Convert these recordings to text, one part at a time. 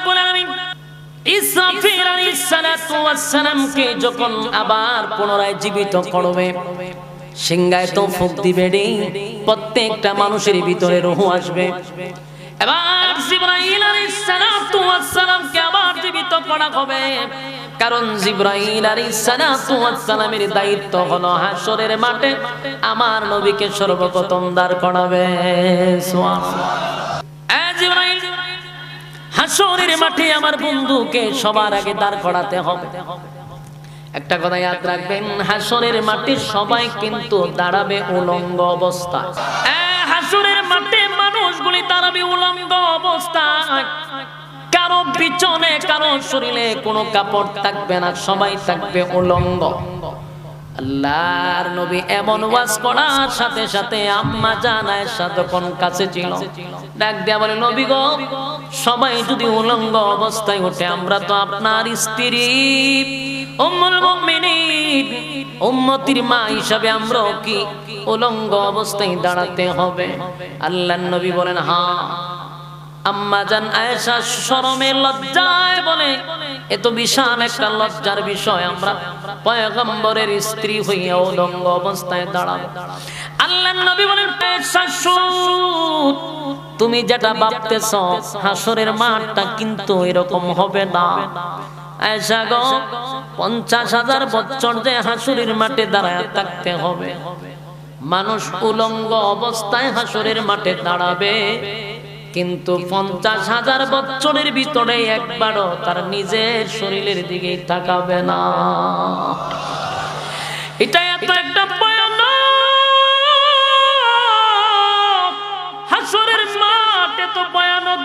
রাব্বুল আলামিন ইসরাফিল আলাইহিস সালাতু ওয়াস সালামকে যখন আবার পুনরায় জীবিত করবে, সিংহায় তো ফুঁক দিবে রে, প্রত্যেকটা মানুষের ভিতরে রূহ আসবে। এবার জিবরাইল আলাইহিস সালাতু ওয়াস সালামকে আবার জীবিত করা হবে, কারণ জিবরাইল আলাইহিস সালাতু ওয়াস সালামের দায়িত্ব হলো হাশরের মাঠে আমার নবীকে সর্বপ্রথম দাঁড় করাবে। সুবহানাল্লাহ। জিবরাইল, হাশরের মাঠে আমার বন্ধুকে সবার আগে দাঁড় করাতে হবে। একটা কথা ইয়াদ রাখবেন, হাশরের মাঠে সবাই কিন্তু দাঁড়াবে উলঙ্গ অবস্থায়। হাশরের মাঠে মানুষগুলি দাঁড়াবে উলঙ্গ অবস্থায়, কারো পিছনে কারো শরীরে কোনো কাপড় থাকবে না, সবাই থাকবে উলঙ্গ। আল্লাহর নবী এমন ওয়াজ করার সাথে সাথে আম্মা জান আয়েশা যখন কাছে ছিল, ডাক দেয়া বলে, নবী গো, সবাই যদি উলঙ্গ অবস্থায় ওঠে, আমরা তো আপনার স্ত্রী উম্মুল মুমিনিন, উম্মতির মা হিসাবে আমরা কি উলঙ্গ অবস্থায় দাঁড়াতে হবে? আল্লাহর নবী বলেন, হ্যাঁ। আম্মা জান আয়েশা শরমে লজ্জায় বলে, এত বিশাল একটা লজ্জার বিষয়, আমরা পয়গম্বরের স্ত্রী হইয়া উলঙ্গ অবস্থায় দাঁড়াবো? আল্লাহর নবী বলেন, তুমি যেটা ভাবতেছ হাশরের মাঠটা কিন্তু এরকম হবে না। আয়েশা গো, 50,000 বছর যে হাশরের মাঠে দাঁড়ায় থাকতে হবে, মানুষ উলঙ্গ অবস্থায় হাশরের মাঠে দাঁড়াবে, কিন্তু 50,000 বছরের ভিতরে একবারও তার নিজের শরীরের দিকে তাকাবে না। এটা এত একটা ভয়ানক, হাশরের মাঠ এত ভয়ানক,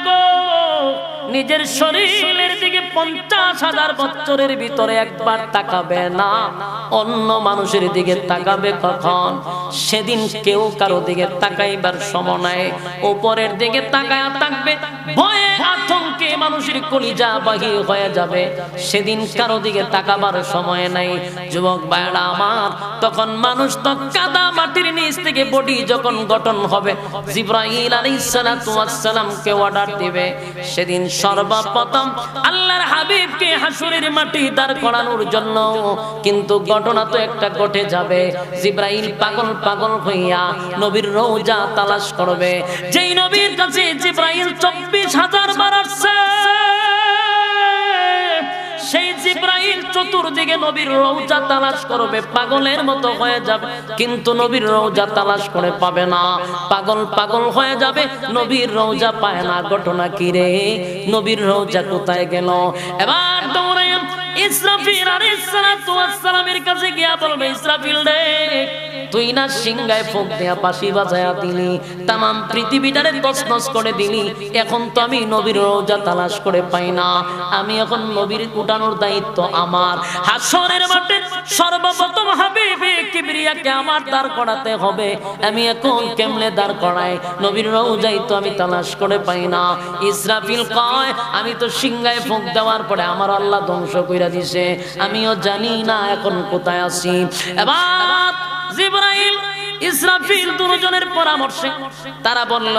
নিজের শরীরের দিকে 50,000 বছরের ভিতরে একবার তাকাবে না, অন্য মানুষের দিকে তাকাবে কখন? সেদিন কেউ কারো দিকে তাকাইবার সময় নাই, উপরের দিকে তাকায়া থাকবে, ভয়ে আতঙ্কে মানুষের কলিজা বাহির হয়ে যাবে, সেদিন কারো দিকে তাকাবার সময় নাই। যুবক ভাইরা আমার, তখন মানুষ তো কাদা মাটির নিচ থেকে বডি যখন গঠন হবে, জিবরাইল আলাইহিস সালাতু ওয়াস সালামকে অর্ডার দিবে, সেদিন সর্বপ্রথম আল্লাহর হাবিবকে হাশরের মাঠে দাঁড় করানোর জন্য কিন্তু ঘটনা তো একটা ঘটে যাবে। জিবরাইল পাগল পাগল হইয়া নবীর রওজা তালাশ করবে, যেই নবীর কাছে জিবরাইল 24,000 বার আসছে, সেই জিবরাইল চতুর্দিকে নবীর রওজা তালাশ করবে, পাগলের মতো হয়ে যাবে, কিন্তু নবীর রওজা তালাশ করে পাবে না, পাগল পাগল হয়ে যাবে, নবীর রওজা পায় না। ঘটনা কি রে? নবীর রওজা কোথায় গেল? এবার দৌড়ে ইসরাফিল আলাইহিস সালাতু ওয়াস সালামের কাছে গিয়া বলবে, ইসরাফিল রে, তুই না সিংহায় ফুঁক দিয়া বাঁশি বাজায়া দিলি, তামাম পৃথিবীটারে তছনছ করে দিলি, এখন তো আমি নবীর রওজা তালাশ করে পাই না, আমি এখন নবীর উঠানোর দায়িত্ব আমার। হাশরের মাঠে সর্বপ্রথম হাবিবে কিবরিয়াকে আমার দাঁড় করাতে হবে, আমি এখন কেমনে দাঁড় করাই? নবীর রওজাই তো আমি তালাশ করে পাই না। ইসরাফিল কয়, আমি তো সিংহায় ফুঁক দেওয়ার পরে আমার আল্লাহ ধ্বংস কইরা দিছে, আমিও জানি না এখন কোথায় আছি। এবার জিবরাইল ইসরাফিল দুজনের পরামর্শে তারা বলল,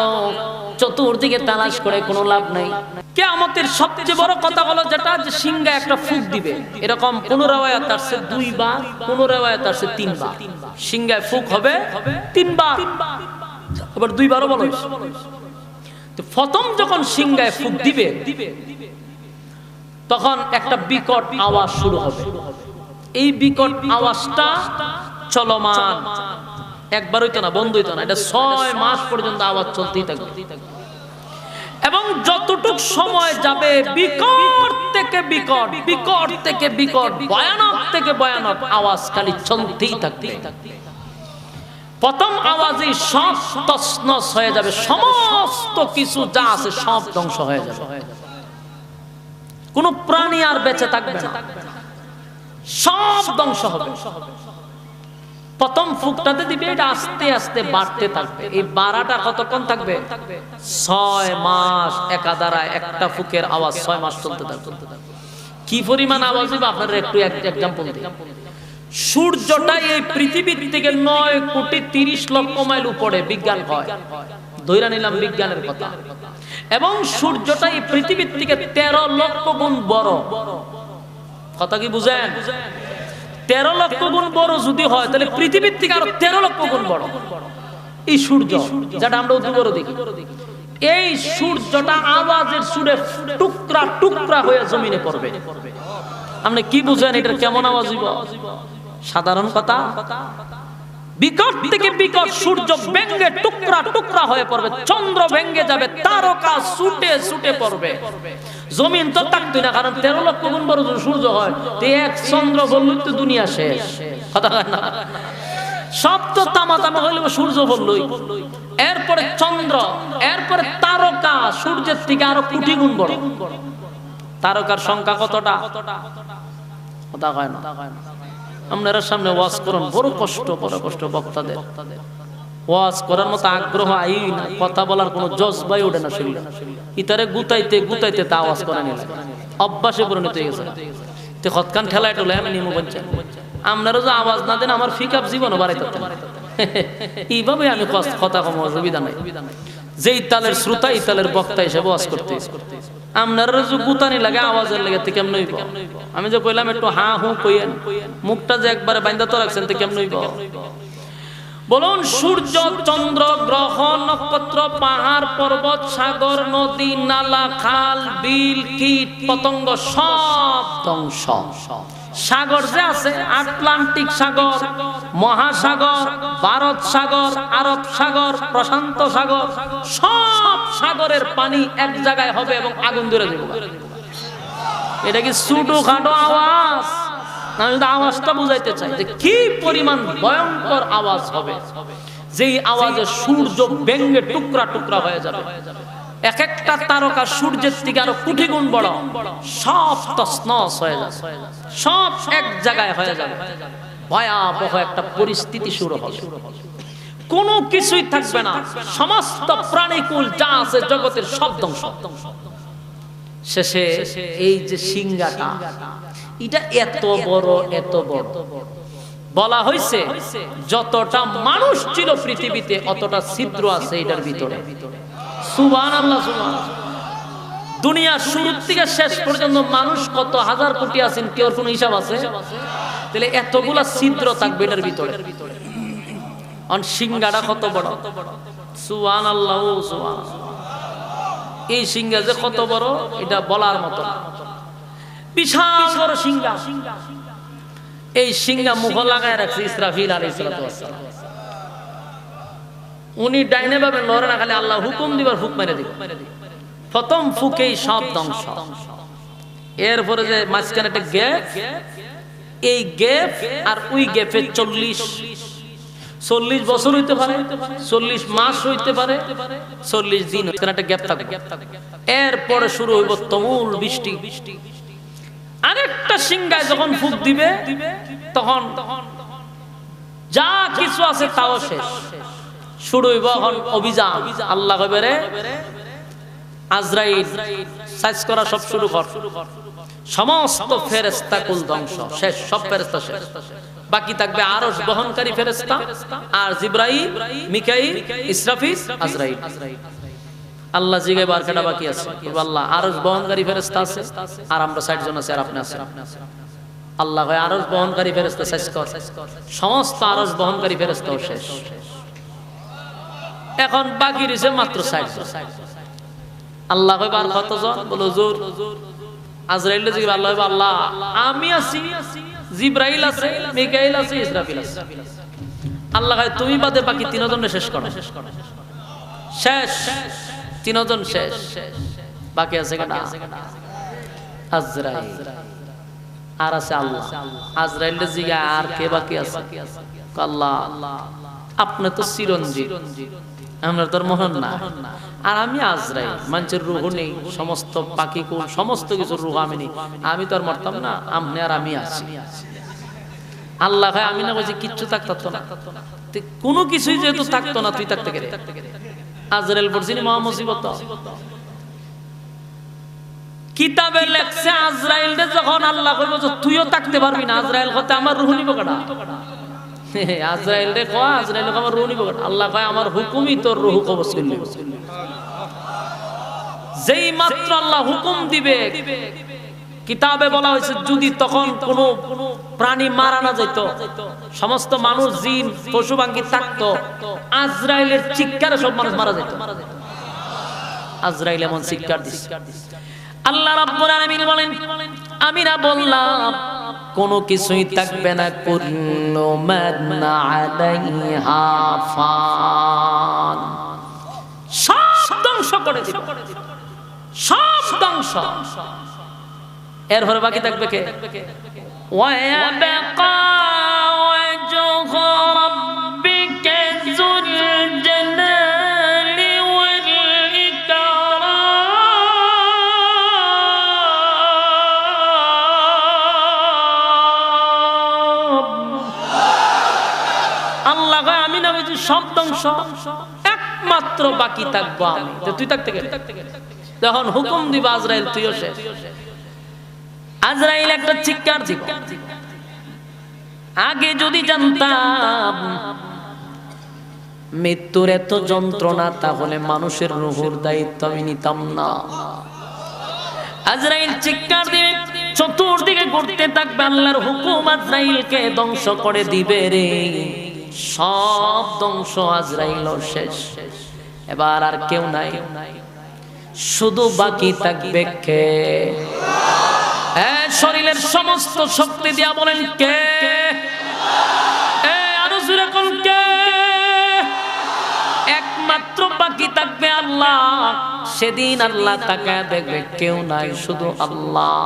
চতুর্দিকে তালাশ করে কোনো লাভ নাই, কিয়ামতের সবচেয়ে বড় কথা হলো যেটা, যে সিংহায় একটা ফুঁক দিবে। এরকম কোন riwayat আছে 2 বার, কোন riwayat আছে 3 বার, সিংহায় ফুঁক হবে 3 বার, আবার 2 বারও বলা হয়েছে। তো প্রথম যখন সিংহায় ফুঁক দিবে, তখন একটা বিকট আওয়াজ শুরু হবে। এই বিকট আওয়াজটা চলমান, একবার হইতো না, বন্ধ হইতো না, এটা 6 মাস পর্যন্ত আওয়াজ চলতেই থাকবে, এবং যতটুক সময় যাবে বিকট থেকে বিকট, বিকট থেকে বিকট, ভয়ানক থেকে ভয়ানক আওয়াজ খালি চলতেই থাকবে। প্রথম আওয়াজে সব তছনছ হয়ে যাবে, সমস্ত কিছু যা আছে সব ধ্বংস হয়ে যাবে, কোনো প্রাণী আর বেঁচে থাকবে না, সব ধ্বংস হবে। প্রথম ফুঁকটাতে দিবে, এটা আস্তে আস্তে বাড়তে থাকবে। এই বাড়াটা কতক্ষণ থাকবে? 6 মাস একাধারায় একটা ফুঁকের আওয়াজ 6 মাস চলতে থাকবে। কি পরিমাণ আওয়াজ হবে আপনারা একটু এক্সাম্পল দিই। সূর্যটা এই পৃথিবীর থেকে 9,30,00,000 মাইল উপরে, বিজ্ঞান হয়, ধইরা নিলাম বিজ্ঞানের কথা। এবং সূর্যটা এই পৃথিবীর থেকে 13 লক্ষ গুণ বড়। কথা কি বুঝেন? 13 লক্ষ গুণ বড় যদি হয় তাহলে পৃথিবীর থেকে আরো 13 লক্ষ গুণ বড় এই সূর্য, যেটা আমরা উদ্দূর দেখি। এই সূর্যটা আওয়াজের সুরে টুকরা টুকরা হয়ে জমিনে পড়বে। আপনি কি বুঝেন এটার কেমন আওয়াজ হইব? সাধারণ কথা। বিকট থেকে বিকট সূর্য ভেঙে টুকরা টুকরা হয়ে পড়বে, চন্দ্র ভেঙে যাবে, তারকা ছুটে ছুটে পড়বে। জমিন তো থাকতো না, কারণ 13 লক্ষ গুণ বড় সূর্য হয়, তো এক চন্দ্র বললেই তো দুনিয়া শেষ। কথা হয় না? সব তো তামা তামা হইলে সূর্য বললই, এরপরে চন্দ্র, এরপরে তারকা, সূর্যের থেকে আরো কোটি গুণ বড়। তারকার সংখ্যা কতটা? কথা হয় না? আপনারা সামনে ওয়াজ করুন, বড় কষ্ট, বড় কষ্ট বক্তাদের। ওয়াজ করার মতো আগ্রহ আই না, কথা বলার কোনো জজবাই ওঠে না শরীরে। ইতারে গুতাইতে গুতাইতে তা আওয়াজ করে নিলে অভ্যাসে পরিণত হয়ে গেছে। তো হতকান ঠেলায় টোলায় আমি নিমু বলছি, আপনারা যে আওয়াজ না দেন আমার ফিকআপ জীবনও বাড়াইতে এইভাবে আমি কথা কম, অসুবিধা নাই। যেই তালের শ্রোতা এই তালের বক্তা হিসেবে ওয়াজ করতে। আপনারা যে গুতানি লাগে আওয়াজের লেগে থেকে কেমন হইব? আমি যে কইলাম একটু হা হু কইেন, মুখটা যে একবারে বাইন্দা তো রাখছেন তো কেমন হইব? বলুন, সূর্য, চন্দ্র, গ্রহ, নক্ষত্র, পাহাড়, পর্বত, সাগর, নদী, নালা, খাল, বিল, কীট, পতঙ্গ সব ধ্বংস। সাগর যে আছে, আটলান্টিক সাগর, মহাসাগর, ভারত সাগর, আরব সাগর, প্রশান্ত সাগর, সব সাগরের পানি এক জায়গায় হবে এবং আগুন ধরে দেবে। এটা কি ছোটো খাটো আওয়াজ? আমি আওয়াজটা বুঝাইতে চাই যে কি পরিমাণ ভয়ঙ্কর আওয়াজ হবে, যেই আওয়াজে সূর্য ভেঙে টুকরা টুকরা হয়ে যাবে। এক একটা তারকা সূর্যের থেকে আরো কোটি গুণ বড়, সব তছনছ হয়ে যাবে, সব এক জায়গায় হয়ে যাবে। ভয়াবহ একটা পরিস্থিতি শুরু হবে, কোনো কিছুই থাকবে না, সমস্ত প্রাণীকুল যা আছে জগতের সব ধ্বংস। শেষে এই যে সিংহাটা, এটা এত বড়, এত বড়। বলা হয়েছে যতটা মানুষ ছিল পৃথিবীতে অতটা ছিদ্র আছে এটার ভিতরে। সুবহানাল্লাহ, সুবহানাল্লাহ। দুনিয়ার শুরু থেকে শেষ পর্যন্ত মানুষ কত হাজার কোটি আছেন, কেউ কোনো হিসাব আছে? তাহলে এতগুলা ছিদ্র থাকবে এটার ভিতরে। অন সিংহাটা কত বড়! সুবহানাল্লাহ, সুবহানাল্লাহ। এই সিংহা যে কত বড় এটা বলার মতো না। বিশাল বড় সিংহা। এই সিংহা মুখ লাগায় রাখছে ইসরাফিল আলাইহিস সালাম। উনি ডাইনে ভাবে লড়ে না, খালি আল্লাহ হুকুম দিবার ফুক মেরে দিব। প্রথম ফুকেই সব ধ্বংস। এরপরে যে মাঝখানে একটা গ্যাপ, এই গ্যাপ আর ওই গ্যাপে 40 বছর হইতে পারে, 40 মাস হইতে পারে, 40 দিন একটা গ্যাপ থাকবে। এরপরে শুরু হইব তুমুল বৃষ্টি। আরেকটা সিংহায় যখন ফুক দিবে তখন যা কিছু আছে তাও শেষ। শুরু হইব এখন অভিযান। আল্লাহ কইবে রে আজরাইল, সাইজ করা সব শুরু কর। সমস্ত ফেরেশতা কুল ধ্বংস, শেষ, সব ফেরেশতা শেষ। বাকি থাকবে আরশ বহনকারী ফেরেশতা আর জিবরাইল, মিকাইল, ইসরাফিল, আজরাইল। আল্লাহ জিগাইব আর কেডা বাকি আছে? আল্লাহ আরশ বহনকারী ফেরেশতা আছে আর আমরা 60 জন আছে আর আপনি আছেন। আল্লাহ কয় আরশ বহনকারী ফেরেশতা শেষ কর। সমস্ত আরশ বহনকারী ফেরেশতাও শেষ। এখন বাকি রইছে মাত্র 60 জন। আল্লাহ কয় আর কতজন? বলো হুজুর। আজরাইল জিগাইব, আল্লাহ কয় আল্লাহ আমি আছি, জিবরাইল আছে, মিকাইল আছে, ইসরাফিল আছে। আল্লাহ কয় তুমি বাদে বাকি 3 জনের শেষ করো। শেষ, 3 জন শেষ। বাকি আছে কেডা? আজরাইল আর আছে আল্লাহ। আজরাইল জিগা আর কে বাকি আছে? আল্লাহ আপনি তো চিরঞ্জীব, আমরা তোর মোহন না, আর আমি আজরাইল। মানুষের রুহ নেই, সমস্ত পাখি কুল সমস্ত কিছু রুহ আমি নেই, আমি তো আর মরতাম না, আপনি আর আমি আছি। আল্লাহ ভাই আমি না বলছি কিচ্ছু থাকতো না, কোনো কিছুই যেহেতু থাকতো না তুই থাকতে গেলে। আজরাইল পড়ছিনি মহা মুসিবত। কিতাবে লেখছে আজরাইল যখন আল্লাহ কইব তুইও থাকতে পারবি না, আজরাইল হতে আমার রুহ নিব কেডা? আজরাইল রে কয় আজরাইল আমার রুহ নিব কেডা? আল্লাহ কয় আমার হুকুমই তোর রুহ কবজ করলি। যেই মাত্র আল্লাহ হুকুম দিবে, কিতাবে বলা হয়েছে যদি তখন কোনো প্রাণী মারা না যেত, সমস্ত মানুষ জিন পশু পাখি থাকতো, আজরাইলের চিৎকারে সব মানুষ মারা যেত। আজরাইল এমন চিৎকার দিছে। আল্লাহ রাব্বুল আলামিন বলেন, আমি না বললাম কোনো কিছুই থাকবে না, কুল্লু মান আলাইহা ফান, সব ধ্বংস করে দিবে, সব ধ্বংস। এরপরে বাকি থাকবে কে? ওয়ায়াবকা ওয়াজহু রাব্বিকা যুল জালালি ওয়াল ইকরাম। আল্লাহ আমি না বুঝি সব ধ্বংস, একমাত্র বাকি থাকবো আমি। তুই থাকতে গেলে তখন হুকুম দিবা আজরাইল তুইও শেষ। আজরাইল একটা চিৎকার দিব। আগে যদি জানতাম মৃত্যুর এত যন্ত্রণা, তাহলে মানুষের রূহের দায়িত্ব আমি নিতাম না। আজরাইল চিৎকার দিবে, চতুর্দিকে ঘুরতে থাকবে, আল্লাহর হুকুম আজরাইলকে ধ্বংস করে দিবে রে। সব ধ্বংস, আজরাইল শেষ। এবার আর কেউ নাই, শুধু বাকি থাকবে কে? শরীরের সমস্ত শক্তি দিয়া বলেন কে? আরো জোরে কোন কে? একমাত্র বাকি থাকবে আল্লাহ। সেদিন আল্লাহ তাকায় দেখবে কেউ নাই, শুধু আল্লাহ।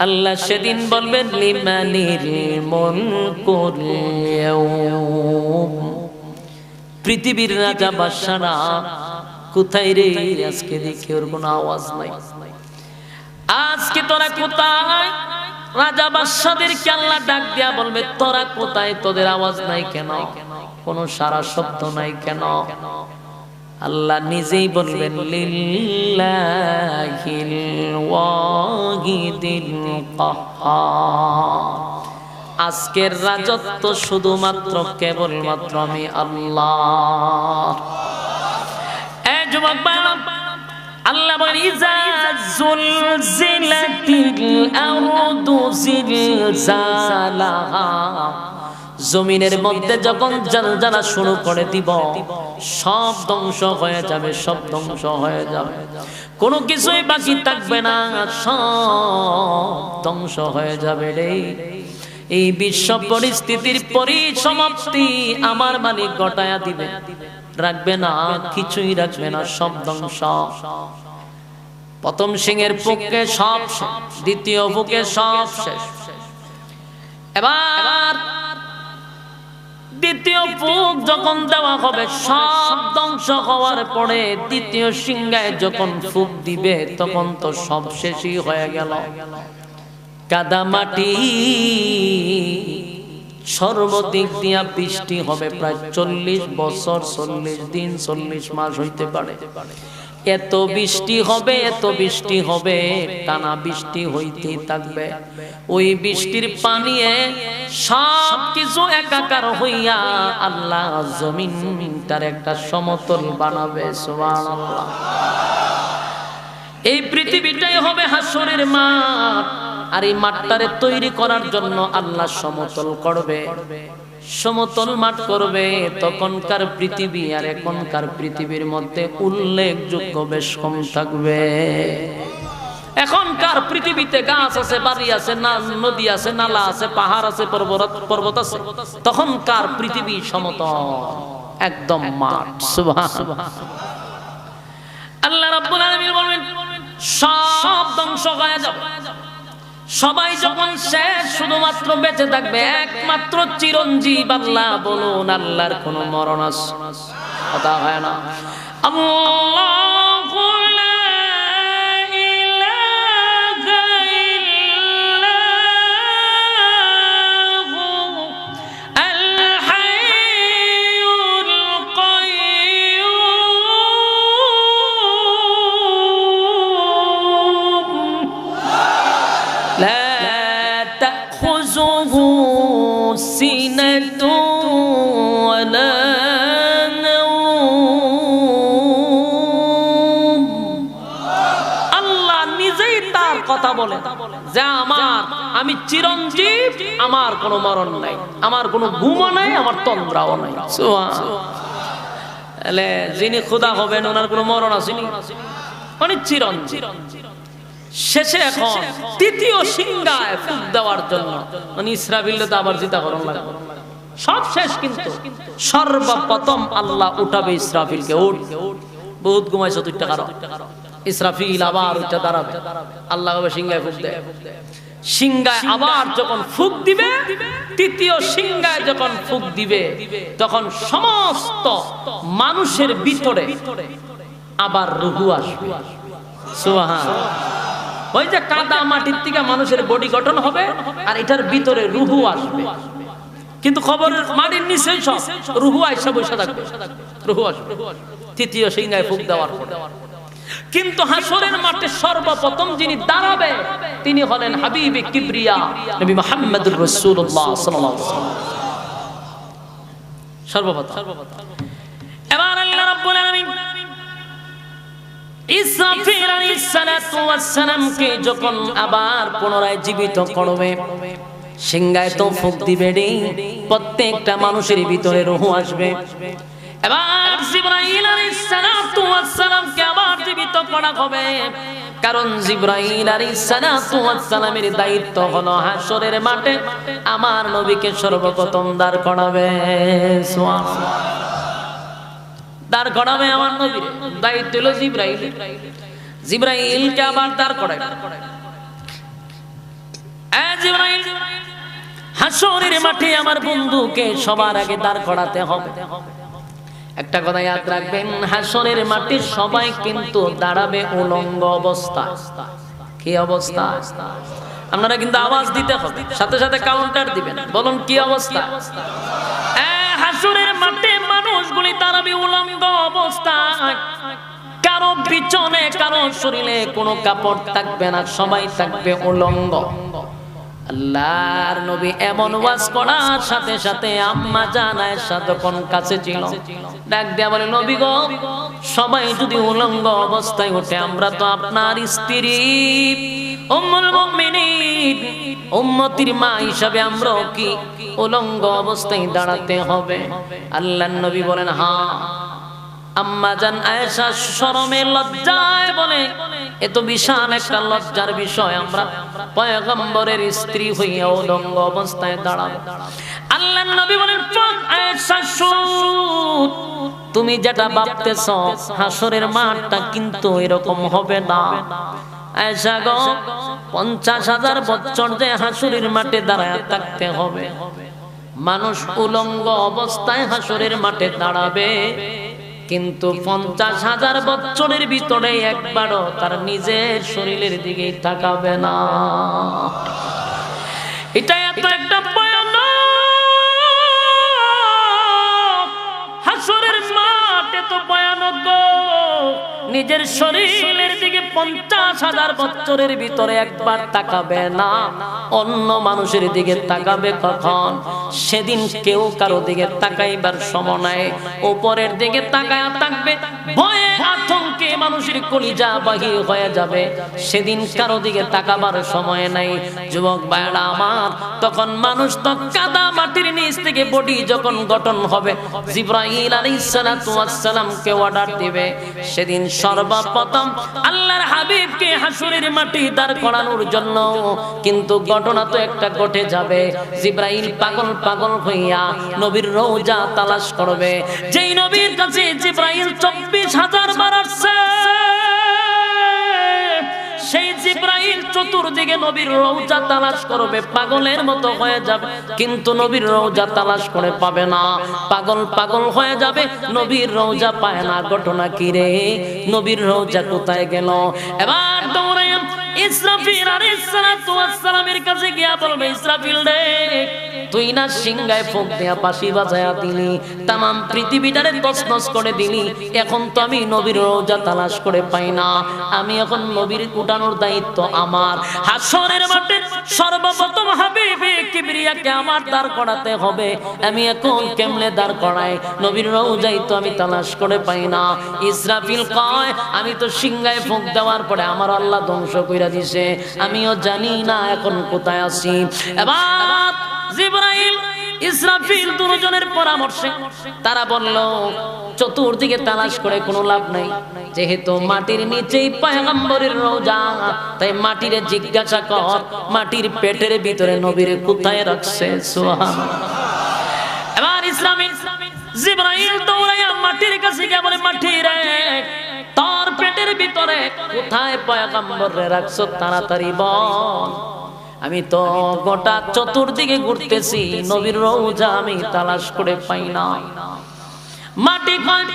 আল্লাহ সেদিন বলবেন লিমানিল মুলকুল ইয়াউম, পৃথিবীর রাজা বাদশারা কোথায় রে? আজকে দেখি ওর কোনো আওয়াজ নাই। আজকে তোরা কোথায়? রাজা বাদশাদেরকে আল্লাহ ডাক দিয়া বলবে তোরা কোথায়? তোদের আওয়াজ নাই কেন? কোনো সারা শব্দ নাই কেন? আল্লাহ নিজেই বলবেন লিল্লাহিল ওয়াহিদিল কাহ্হার, আজকের রাজত্ব শুধুমাত্র কেবলমাত্র আমি আল্লাহ। এই যুবক ভাইরা, আল্লাহ বলেন ইজা জুলজিলাতিল আরদু জিলজালাহা, জমিনের মধ্যে যখন জালজালা শুরু করে দিব, সব ধ্বংস হয়ে যাবে, সব ধ্বংস হয়ে যাবে, কোনো কিছুই বাকি থাকবে না, সব ধ্বংস হয়ে যাবে রে। এই বিশ্ব পরিস্থিতির পরিসমাপ্তি আমার মালিক ঘটায়া দিবে, রাখবে না, কিছুই রাখবে না, সব ধ্বংস। প্রথম সিংহের পক্ষে সব শেষ, দ্বিতীয় বুকে সব শেষ। এবার দ্বিতীয় ফুক যখন দেওয়া হবে, সব ধ্বংস হওয়ার পরে দ্বিতীয় সিংহায় যখন ফুক দিবে, তখন তো সব শেষই হয়ে গেল। কাদামাটি সর্বদিক দিয়া বৃষ্টি হবে, প্রায় 40 বছর 40 দিন 40 মাস হইতে পারে। এত বৃষ্টি হবে, এত বৃষ্টি হবে, টানা বৃষ্টি হইতেই থাকবে। ওই বৃষ্টির পানিয়ে সব কিছু একাকার হইয়া আল্লাহ জমিনটার একটা সমতল বানাবে। সুবহানাল্লাহ। এই পৃথিবীটাই হবে হাসরের মাঠ, আর এই মাঠটারে তৈরি করার জন্য আল্লাহ সমতল করবে, সমতল মাঠ করবে। তখনকার পৃথিবী আর এখনকার পৃথিবীর মধ্যে উল্লেখযোগ্য বেশ কম থাকবে। এখনকার পৃথিবীতে গাছ আছে, বাড়ি আছে, নদী আছে, নালা আছে, পাহাড় আছে, পর্বত আছে। তখনকার পৃথিবী সমতল, একদম মাঠ। সুবহানাল্লাহ। আল্লাহ রাব্বুল আলামিন বলেন সব ধ্বংস হয়ে যাবে। সবাই যখন শেষ, শুধুমাত্র বেঁচে থাকবে একমাত্র চিরঞ্জীব আল্লাহ। বলুন আল্লাহর কোন মরণ আছে? কথা হয় না। আল্লাহু লা ইলাহা ইল্লাহু আল হাইয়ুল কাইয়্যুম লা তাখুযুহু সিনাতুন ওয়ালা নাওম তার কথা বলে যে আমি চিরঞ্জীব, আমার কোনো মরণ নাই, আমার কোনো ঘুমও নাই, আমার তন্দ্রাও নাই। সুবহানাল্লাহ। যিনি খোদা হবেন ওনার কোনো মরণ আসেনি, উনি চিরঞ্জীব। শেষে এখন তৃতীয় সিংহায় ফুঁক দেওয়ার জন্য মানে ইসরাফিলকে তো আবার চিন্তা করুন লাগবে, সব শেষ। কিন্তু সর্বপ্রথম আল্লাহ উঠাবে ইসরাফিলকে। উঠ, বহুত ঘুমাইছো তুই টাকা। ইসরাফিল আবার উঠে দাঁড়াবে, আল্লাহ সিংহায় ফুঁক দেয়। সিংহায় আবার যখন ফুঁক দিবে, তৃতীয় সিংহায় যখন ফুঁক দিবে, তখন সমস্ত মানুষের ভিতরে আবার রূহ আসবে। সুবহানাল্লাহ। ওই যে কাদা মাটির থেকে মানুষের বডি গঠন হবে, আর এটার ভিতরে রূহ আসবে। কিন্তু খবর মাটির নিচেই সব রূহ আইসা বসে থাকবে, রূহ আসবে তৃতীয় সিংহায় ফুঁক দেওয়ার পরে। কিন্তু হাসরের মাঠে সর্বপ্রথম যিনি দাঁড়াবে তিনি হলেন হাবিবে কিবরিয়া নবী মুহাম্মদুর রাসূলুল্লাহ সাল্লাল্লাহু আলাইহি ওয়াসাল্লাম। সর্বপ্রথম এবার আল্লাহ রাব্বুল আলামিন ইসরাফিল আলাইহিস সালাতু ওয়াস সালামকে যখন আবার পুনরায় জীবিত করবে, সিংহায় তো ফুঁক দিবে রে, প্রত্যেকটা মানুষের ভিতরে রূহ আসবে। এবার জিবরাইল আলাইহিস সালাতু ওয়াস সালামকে আবার জীবিত করা হবে, কারণ জিবরাইল আলাইহিস সালাতু ওয়াস সালামের দায়িত্ব হলো হাসরের মাঠে আমার নবীকে সর্বপ্রথম দাঁড় করাবে। সুবহানাল্লাহ। দাঁড় করাবে আমার নবীর দায়িত্ব হলো জিবরাইল। জিবরাইলকে আবার দাঁড় করাবে। জিবরাইল, হাসরের মাঠে আমার বন্ধুকে সবার আগে দাঁড় করাতে হবে। একটা কথা ইয়াদ রাখবেন, হাসরের মাঠে সবাই কিন্তু দাঁড়াবে উলঙ্গ অবস্থায়। কি অবস্থা? আপনারা কিন্তু আওয়াজ দিতে হবে, সাথে সাথে কাউন্টার দিবেন। বলুন কি অবস্থা? হাসরের মাঠে মানুষগুলি দাঁড়াবে উলঙ্গ অবস্থায়, কারো পিছনে কারো শরীরে কোনো কাপড় থাকবে না, সবাই থাকবে উলঙ্গ। আল্লাহর নবী এমন ওয়াজ করার সাথে সাথে আম্মা জান আয়েশা যখন কাছে ছিল, ডাক দিয়া বলে, নবী গো, সবাই যদি উলঙ্গ অবস্থায় ওঠে, আমরা তো আপনার স্ত্রী উম্মুল মুমিনিন, উম্মতির মা হিসাবে আমরাও কি উলঙ্গ অবস্থায় দাঁড়াতে হবে? আল্লাহর নবী বলেন, হ্যাঁ। আম্মা জান আয়েশা শরমে লজ্জায় বলে, এত বিশাল একটা লজ্জার বিষয়, আমরা পয়গম্বরের স্ত্রী হইয়া উলঙ্গ অবস্থায় দাঁড়াবো? আল্লাহর নবী বলেন, আয়েশা শুন, তুমি যেটা ভাবতেছ হাসরের মাঠটা কিন্তু এরকম হবে না। আয়েশা গো, 50,000 বছর যে হাসরের মাঠে দাঁড়ায় থাকতে হবে, মানুষ উলঙ্গ অবস্থায় হাসরের মাঠে দাঁড়াবে, কিন্তু 50,000 বছরের ভিতরে একবারও তার নিজের শরীরের দিকে তাকাবে না। এটা এত একটা ভয়ানক, হাসরের মাঠ এত ভয়ানক, নিজের শরীরের দিকে 50,000 বছরের ভিতরে একবার তাকাবে না, অন্য মানুষের দিকে তাকাবে কখন? সেদিন কেউ কারো দিকে তাকাইবার সময় নাই, উপরের দিকে তাকায়া থাকবে, ভয়ে আতঙ্কে মানুষের কলিজা বাহির হয়ে যাবে, সেদিন কারো দিকে তাকাবার সময় নাই। যুবক ভাইরা আমার, তখন মানুষ তো কাদা মাটির নিচ থেকে বডি যখন গঠন হবে, জিবরাইল আলাইহিস সালাতু ওয়াস সালামকে অর্ডার দিবে, সেদিন সর্বপ্রথম আল্লাহর হাবিবকে হাসরের মাটি দাঁড় করানোর জন্য। কিন্তু ঘটনা তো একটা ঘটে যাবে, জিবরাইল পাগল পাগল হইয়া নবীর রওজা তালাশ করবে। যেই নবীর কাছে জিবরাইল 24,000 বার আসছে, সেই জিবরাইল চতুর্দিকে নবীর রওজা তালাশ করবে, পাগলের মতো হয়ে যাবে, কিন্তু নবীর রওজা তালাশ করে পাবে না, পাগল পাগল হয়ে যাবে, নবীর রওজা পায় না। ঘটনা কি রে? নবীর রওজা কোথায় গেল? এবার দৌড়ে ইসরাফিল আলাইহিস আলাইহিসসালাতু ওয়াসসালামের কাছে গিয়া বলবে, ইসরাফিল রে, তুই না সিংহায় ফুঁক দিয়া বাঁশি বাজায়া দিলি, তামাম পৃথিবীটারে তছনছ করে দিলি, এখন তো আমি নবীর রওজা তালাশ করে পাই না, আমি এখন নবীর উঠানোর দায়িত্ব আমার। হাশরের মাঠে সর্বপ্রথম হাবিবে কিবরিয়াকে আমার দাঁড় করাতে হবে, আমি এখন কেমনে দাঁড় করাই? নবীর রওজাই তো আমি তালাশ করে পাই না। ইসরাফিল কয়, আমি তো সিংহায় ফুঁক দেওয়ার পরে আমার আল্লাহ ধ্বংস কইরা দিছে, আমিও জানি না এখন কোথায় আছি। এবার জিবরাইল ইসরাফিল দুজনের পরামর্শে তারা বলল, চতুর্দিকে তালাশ করে কোনো লাভ নাই, যেহেতু মাটির নিচেই পয়গম্বরের রওজা, তাই মাটিরে জিজ্ঞাসা কর মাটির পেটের ভিতরে নবীরে কোথায় রাখছে। সুবহানাল্লাহ। এবার জিবরাইল দৌড়াইয়া মাটির কাছে গিয়ে বলে, মাটি রে, তোর পেটের ভিতরে কোথায় পয়গম্বরে রাখছো, তাড়াতাড়ি বল। আমি তো গোটা চতুর্দিকে ঘুরতেছি, নবীর রওজা আমি তালাশ করে পাই না। মাটি কয়,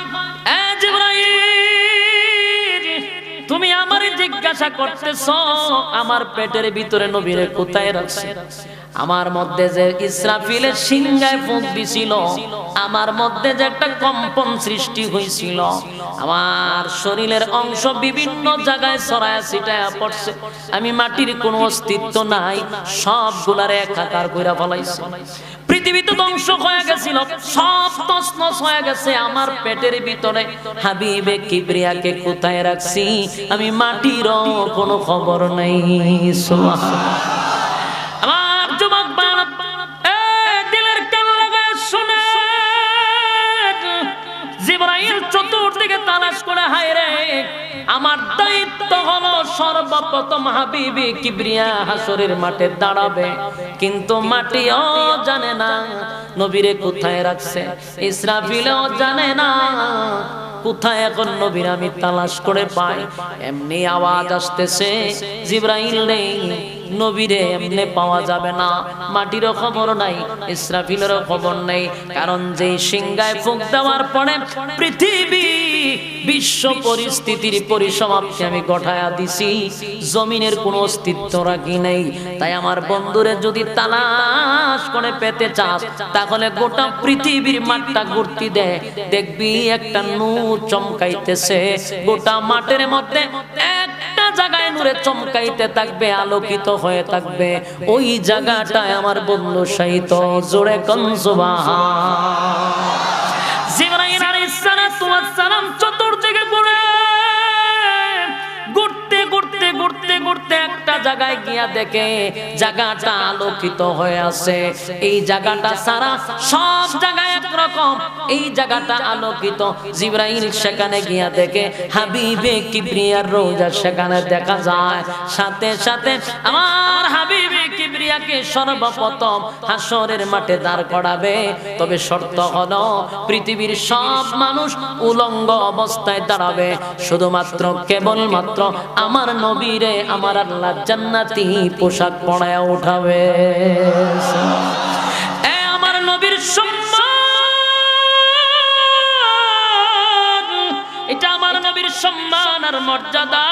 এ জিবরাইল, তুমি আমারে জিজ্ঞাসা করতেছো আমার পেটের ভিতরে নবীরে কোথায় রাখছে? আমার মধ্যে যে ইসরাফিলের সিংহায় ফুঁক দিছিল, আমার মধ্যে যে একটা কম্পন সৃষ্টি হয়েছিল, আমার শরীরের অংশ বিভিন্ন জায়গায় ছড়ায়া ছিটায়া পড়ছে, আমি মাটির কোনো অস্তিত্ব নাই, সবগুলারে একাকার কইরা ফলাইছে। পৃথিবী তো ধ্বংস হয়ে গেছিল, সব তছনছ হয়ে গেছে, আমার পেটের ভিতরে হাবিবে কিবরিয়াকে কোথায় রাখছি আমি মাটিরও কোনো খবর নাই। সুবহানাল্লাহ। আমার যুবক বাবা, দিলের কান লাগায় শুনে, জিবরাইল চতুর্দিকে তালাশ করে, হায় রে, আমার দায়িত্ব হলো সর্বপ্রথম হাবিবে কিবরিয়া হাশরের মাঠে দাঁড়াবে, কিন্তু মাটিও জানে না নবীরে কোথায় রাখছে, ইসরাফিলও জানে না কোথায় এখন নবীর আমি তালাশ করে পাই। এমনি আওয়াজ আসতেছে, জিবরাইল রে, নবীরে এমনি পাওয়া যাবে না, মাটিরও খবর নাই, ইসরাফিলেরও খবর নাই, কারণ যে সিংহায় ফুঁক দেওয়ার পরে পৃথিবী বিশ্ব পরিস্থিতির পরিসমাপ্তি আমি ঘটায়া দিছি, জমিনের কোনো অস্তিত্ব রাখি নাই। তাই আমার বন্ধুরে যদি তালাশ করে পেতে চাস, তাহলে গোটা পৃথিবীর মাঠটা ঘুরতি দে, দেখবি একটা নূর চমকাইতেছে, গোটা মাঠের মধ্যে একটা জায়গায় নূরে চমকাইতে থাকবে, আলোকিত হয়ে থাকবে, ওই জায়গাটায় আমার বন্ধু শায়িত। জোরে কোন সুবহান। জিবরাইল আলাইহিস সালাতু ওয়াস সালাম চতুর্দিকে ঘুরতে একটা জায়গায় গিয়া দেখে জায়গাটা আলোকিত হয়ে আছে, এই জায়গাটা সারা সব জায়গায় একরকম, এই জায়গাটা আলোকিত। জিবরাইল সেখানে গিয়া দেখে হাবিবে কিবরিয়ার রওজা সেখানে দেখা যায়, সাথে সাথে আমার হাবিবে কিবরিয়াকে সর্বপ্রথম হাশরের মাঠে দাঁড় করাবে, তবে শর্ত হলো পৃথিবীর সব মানুষ উলঙ্গ অবস্থায় দাঁড়াবে, শুধুমাত্র কেবলমাত্র আমার নবীরে আমার আল্লাহ জান্নাতি পোশাক পরায়া উঠাবে। আমার নবীর সম্মান, এটা আমার নবীর সম্মান আর মর্যাদা।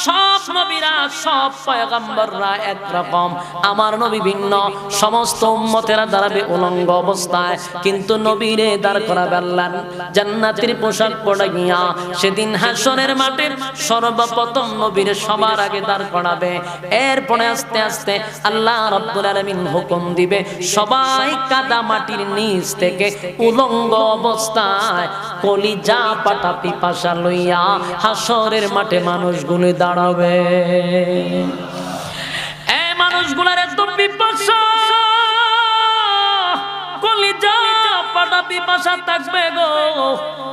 সব নবীরা, সব পয়গম্বররা একরকম, আমার নবী ভিন্ন। সমস্ত উম্মতেরা দাঁড়াবে উলঙ্গ অবস্থায়, কিন্তু নবীরে দাঁড় করাবে আল্লাহ জান্নাতের পোশাক পরে গিয়া। সেদিন হাশরের মাঠে সর্বপ্রথম নবীরে সবার আগে দাঁড় করাবে, এরপরে আস্তে আস্তে আল্লাহ রাব্বুল আলামিন হুকুম দিবে সবাই কাদা মাটির নিচ থেকে উলঙ্গ অবস্থায় কলিজা পাটা পিপাসা লইয়া হাশরের মাঠে মানুষগুলো দাঁড়াবে। এই মানুষগুলার এত পিপাসা, কলিজা পাটা পিপাসা থাকবে গো,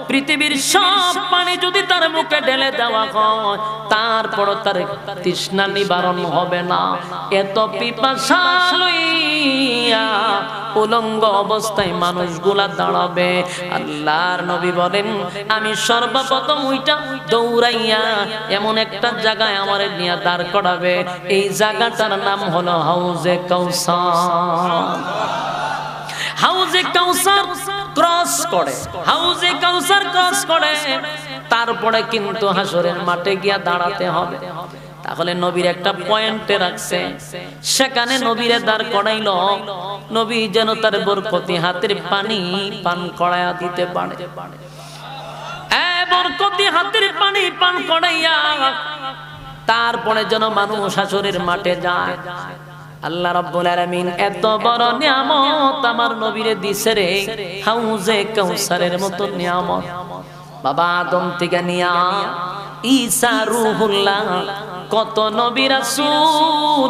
পৃথিবীর সব পানি যদি তার মুখে ঢেলে দেওয়া হয় তারপর তার তৃষ্ণা নিবারণ হবে না। এত পিপাসা লইয়া উলঙ্গ অবস্থায় মানুষগুলা দাঁড়াবে। আল্লাহর নবী বলেন, আমি সর্বপ্রথম ওইটা দৌড়াইয়া এমন একটা জায়গায় আমারে নিয়ে দাঁড় করাবে, এই জায়গাটার নাম হলো হাউজে কাউসার। হাউজে কাউসার ক্রস করে, হাউজে কাউসার ক্রস করে তারপরে কিন্তু হাশরের মাঠে গিয়া দাঁড়াতে হবে। তাহলে নবীর একটা পয়েন্টে রাখছে, সেখানে নবীরে দাঁড় করাইল, নবী যেন তার বরকতি হাতের পানি পান করাইয়া দিতে পারে। বরকতি হাতের পানি পান করাইয়া তারপরে যেন মানুষ হাসরের মাঠে যায়। আল্লাহ রাব্বুল আলামিন এত বড় নিয়ামত আমার নবীরে দিছে রে, হাউজে কাউসারের মতো নিয়ামত। বাবা আদম থেকে নিয়া ঈসা রূহুল্লাহ, কত নবী রাসূল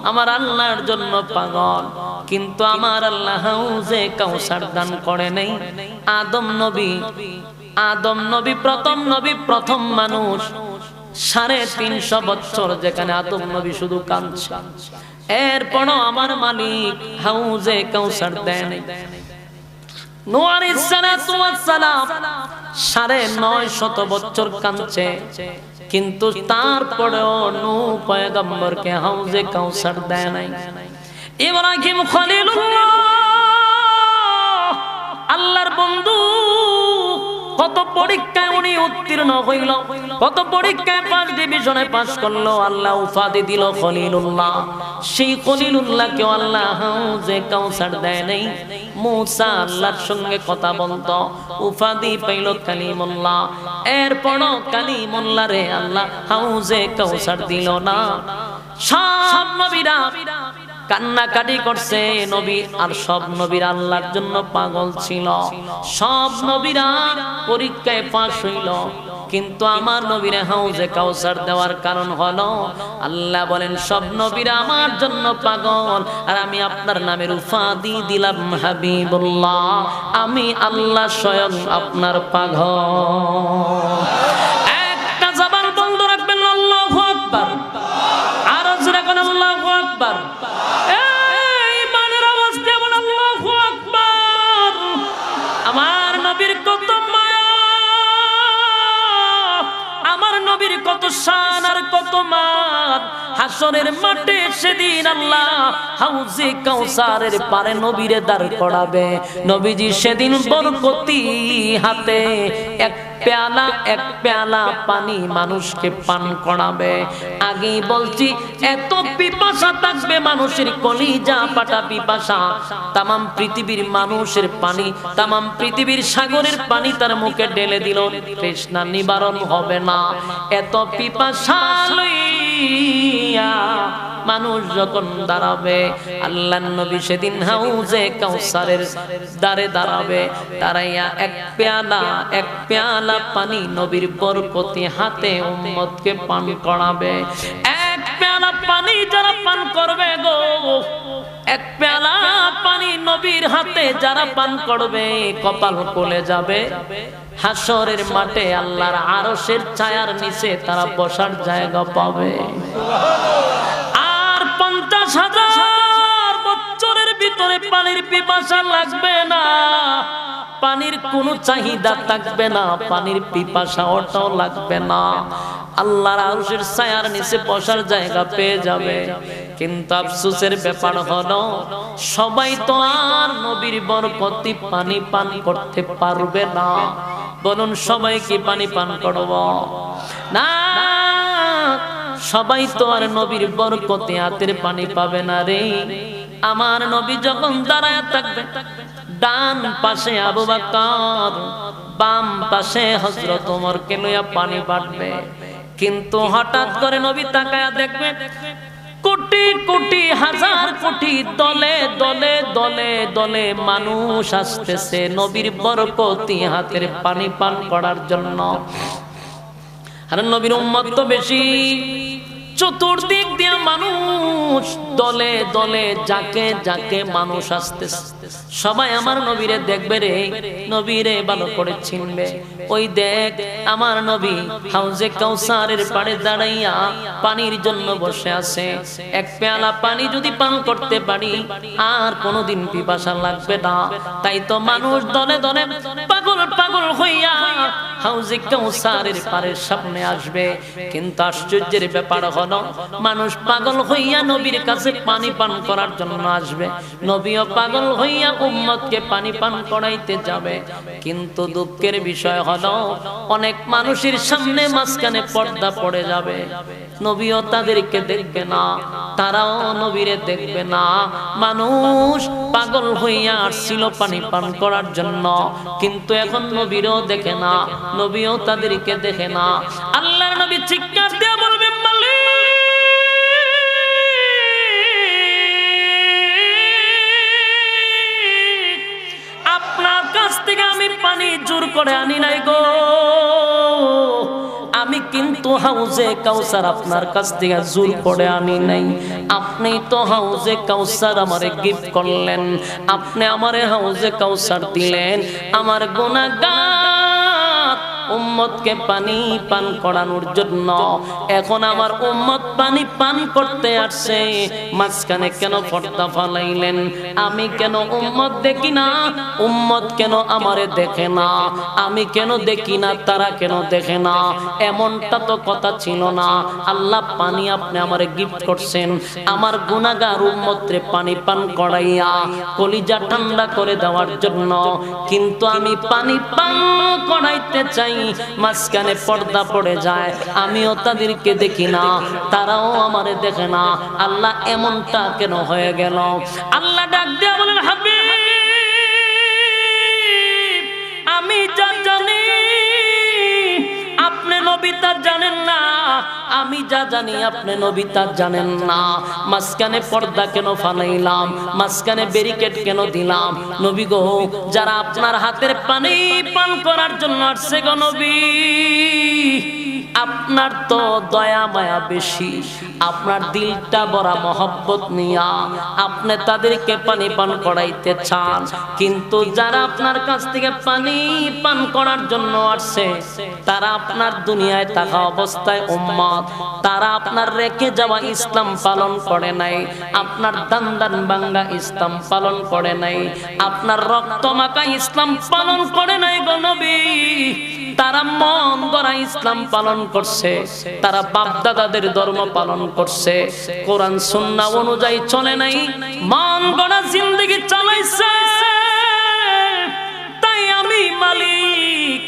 আমার আল্লাহর জন্য পাগল, কিন্তু আমার আল্লাহ হাউজে কাউসার দান করে নাই। আদম নবী প্রথম নবী, প্রথম মানুষ। 350 বছর যেখানে আদম নবী শুধু কাঁদছে, এরপরও আমার মালিক হাউজে কাউসার দেন। নূহ আলাইহিস সালাতু ওয়াস সালাম 950 বছর কাঁদছে, কিন্তু তারপরেও নূহ পয়গম্বরকে হাউজে কাউসার দেয় নাই। ইব্রাহিম খলিলুল্লাহ আল্লাহর বন্ধু, কত পরীক্ষায় উনি উত্তীর্ণ হইল, কত পরীক্ষায় ফার্স্ট ডিভিশনে পাস করলো, আল্লাহ উপাধি দিল খলিলুল্লাহ। সেই খলিলুল্লাহকে আল্লাহ হাউজে কাউসার দেয় নাই। মুসা আল্লাহর সঙ্গে কথা বলতো, উপাধি পাইল কালিমুল্লাহ। এরপরও কালিমুল্লাহ রে আল্লাহ হাউজে কাউসার দিল না। সব নবীরা কান্নাকাটি করছে নবী, আর সব নবীরা আল্লাহর জন্য পাগল ছিল। সব নবীরা পরীক্ষায় পাস হইল, কিন্তু আমার নবীরে হাউজে কাউসার দেওয়ার কারণ হলো আল্লাহ বলেন সব নবীরা আমার জন্য পাগল, আর আমি আপনার নামের উপাধি দিলাম হাবিবুল্লাহ। আমি আল্লাহ স্বয়ং আপনার পাগল। একটা জবান বন্ধ রাখবেন, আল্লাহু আকবার। আর জোরে কোন আল্লাহু আকবার। এই মানের আওয়াজ দিয়ে বলেন আল্লাহু আকবার। আমার নবীর কত মায়া, আমার নবীর কত শান আর কত মান। হাসরের মাঠে সেদিন আল্লাহ হাউজে কাউসারের পারে নবীরে দাঁড় করাবে। নবীজি সেদিন বরকতি হাতে এক পেয়ালা পানি মানুষকে পান করাবে। আগেই বলছি, এত পিপাসা থাকবে মানুষের, কলিজা ফাটা পিপাসা। তামাম পৃথিবীর মানুষের পানি, তামাম পৃথিবীর সাগরের পানি তার মুখে ঢেলে দিল, তৃষ্ণা নিবারণ হবে না। এত পিপাসা লইয়া মানুষ যখন দাঁড়াবে, আল্লাহর নবী সেদিন হাউজে কাউসারের দ্বারে দাঁড়াবে। দাঁড়াইয়া এক পেয়ালা পানি নবীর বরকতি হাতে উম্মতকে পান করাবে। এক পেয়ালা পানি যারা পান করবে গো, এক পেয়ালা পানি নবীর হাতে যারা পান করবে, কপাল খুলে যাবে। হাসরের মাঠে আল্লাহর আরশের ছায়ার নিচে তারা বসার জায়গা পাবে। 50,000 বছরের ভিতরে পানির পিপাসা লাগবে না, পানির কোনো চাহিদা থাকবে না, পানির পিপাসা ওটাও লাগবে না। আল্লাহর আরশের ছায়ার নিচে বসার জায়গা পেয়ে যাবে। কিন্তু আফসোসের ব্যাপার হলো সবাই তো আর নবীর বরকতি পানি পান করতে পারবে না। বলুন সবাই কি পানি পান করব? না, সবাই তো আর নবীর বরকতে হাতের পানি পাবে না রে। আমার নবী যখন দাঁড়ায় থাকবে, ডান পাশে আবু বকর, বাম পাশে হযরত ওমরকে লইয়া পানি বাটবে। কিন্তু হঠাৎ করে নবী তাকায়া দেখবে কোটি কোটি হাজার কোটি দলে দলে দলে দলে মানুষ আসতেছে নবীর বরকতি হাতের পানি পান করার জন্য। আর নবীর উম্মত তো বেশি, চতুর্দিক দিয়ে মানুষ দলে দলে যাকে যাকে মানুষ আসতেছে। সবাই আমার নবীরে দেখবে রে, নবীরে ভালো করে চিনবে। ওই দেখ আমার নবী হাউজে কাউসারের পাড়ে দাঁড়াইয়া পানির জন্য বসে আছে। এক পেয়ালা পানি যদি পান করতে পারি আর কোনোদিন পিপাসা লাগবে না। তাই তো মানুষ দলে দলে পাগল পাগল হইয়া হাউজে কাউসারের পাড়ের সামনে আসবে। কিন্তু আশ্চর্যের ব্যাপার হলো মানুষ পাগল হইয়া নবীর নবীর কাছে পানি পান করার জন্য আসবে, নবীও পাগল হইয়া উম্মতকে পানি পান করাইতে যাবে। কিন্তু দুঃখের বিষয় হলো অনেক মানুষের সামনে মাঝখানে পর্দা পড়ে যাবে, নবীও তাদেরকে দেখবে না, তারাও নবীরে দেখবে না। মানুষ পাগল হইয়া আসছিল পানি পান করার জন্য, কিন্তু এখন নবীরও দেখে না, নবীও তাদেরকে দেখে না। আল্লাহর নবী চিৎকার দিয়ে বলবেন, মালিক আপনার কাছ থেকে আমি পানি জোর করে আনি নাই গো, আমি কিন্তু হাউজে কাউসার আপনার কাছ থেকে জোর করে আনি নাই। আপনি তো হাউজে কাউসার আমারে গিফট করলেন, আপনি আমারে হাউজে কাউসার দিলেন আমার গুনাহগার উম্মতকে পানি পান করানোর জন্য। এখন আমার উম্মত পানি পান করতে আসছে, মাঝখানে কেন পর্দা ফালাইলেন? আমি কেন উম্মত দেখি না? উম্মত কেন আমারে দেখে না? আমি কেন দেখি না, তারা কেন দেখে না? এমনটা তো কথা ছিল না। আল্লাহ পানি আপনি আমারে গিফট করছেন আমার গুনাহগার উম্মতরে পানি পান করাইয়া কলিজা ঠান্ডা করে দেওয়ার জন্য, কিন্তু আমি পানি পান করাইতে চাই, মাঝখানে পর্দা পড়ে যায়, আমিও তাদেরকে দেখি না, তারাও আমারে দেখে না। আল্লাহ এমনটা কেন হয়ে গেল? আল্লাহ ডাক দিয়া বলেন, হাবিব আমি যা জানি আপনি নবী তা জানেন না, আমি যা জানি আপনি নবী তা জানেন না। মাঝখানে পর্দা কেন ফালাইলাম? মাঝখানে ব্যারিকেড কেন দিলাম? নবী গো, যারা আপনার হাতের পানি পান করার জন্য আসছে গো নবী, আপনার তো দয়া মায়া বেশি, আপনার দিলটা বড় মহব্বত নিয়া আপনি তাদেরকে পানি পান করাইতে চান, কিন্তু যারা আপনার কাছ থেকে পানি পান করার জন্য আসছে তারা আপনার দুনিয়ায় থাকা অবস্থায় উম্মত, তারা আপনার রেখে যাওয়া ইসলাম পালন করে নাই, আপনার দান দান ভাঙ্গা ইসলাম পালন করে নাই, আপনার রক্ত মাখা ইসলাম পালন করে নাই গো নবী। তারা মন গড়া ইসলাম পালন করছে, তারা বাপ দাদাদের ধর্ম পালন করছে, কোরআন সুন্নাহ অনুযায়ী চলে নাই, মন গড়া জিন্দেগি চালাইছে। তাই আমি মালিক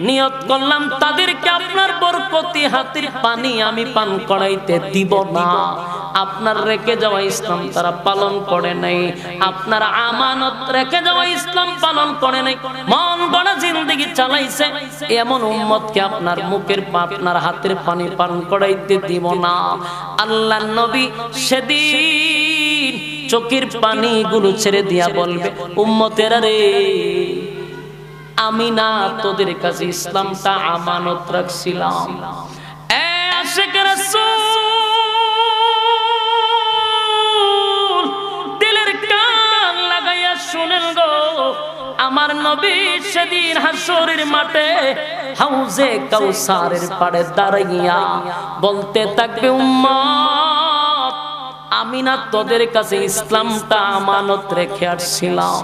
নিয়ত করলাম তাদেরকে আপনার বরকতি হাতের পানি আমি পান করাইতে দিব না। আপনার রেখে যাওয়া ইসলাম তারা পালন করে নাই, আপনার আমানত রেখে যাওয়া ইসলাম পালন করে নাই, মন গড়া জিন্দেগি চালাইছে, এমন উম্মতকে আপনার মুখের আপনার হাতের পানি পান করাইতে দিব না। আল্লাহর নবী সেদিন চোখের পানিগুলো ছেড়ে দিয়া বলবে, উম্মতেরা রে, আমি না তোদের কাছে ইসলামটা আমানত রাখছিলাম। আশিক রাসূল দিলের কান লাগাইয়া শুনেন গো, আমার নবী সেদিন হাসরের মাঠে হাউজে কাউসারের পাড়ে দাঁড়াইয়া বলতে থাকবে, উম্মত আমি না তোদের কাছে ইসলামটা আমানত রেখে আসছিলাম।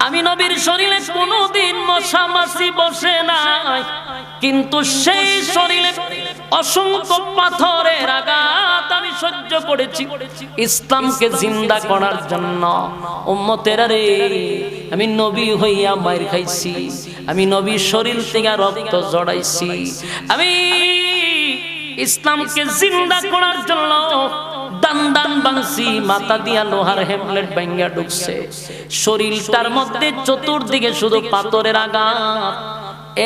আমি নবীর শরীরে কোনোদিন মশা মাছি বসে নাই, কিন্তু সেই শরীরে অসংখ্য পাথরের আঘাত আমি সহ্য করেছি ইসলামকে জিন্দা করার জন্য। উম্মতেরা রে, আমি নবী হইয়া মার খাইছি, আমি নবীর শরীর থেকে রক্ত জড়াইছি, আমি ইসলামকে জিন্দা করার জন্য দান দান বাংসি, মাথা দিয়া লোহার হেমলেট ভাঙ্গা ঢুকছে, শরীরটার মধ্যে চতুর্দিকে শুধু পাথরের আঘাত।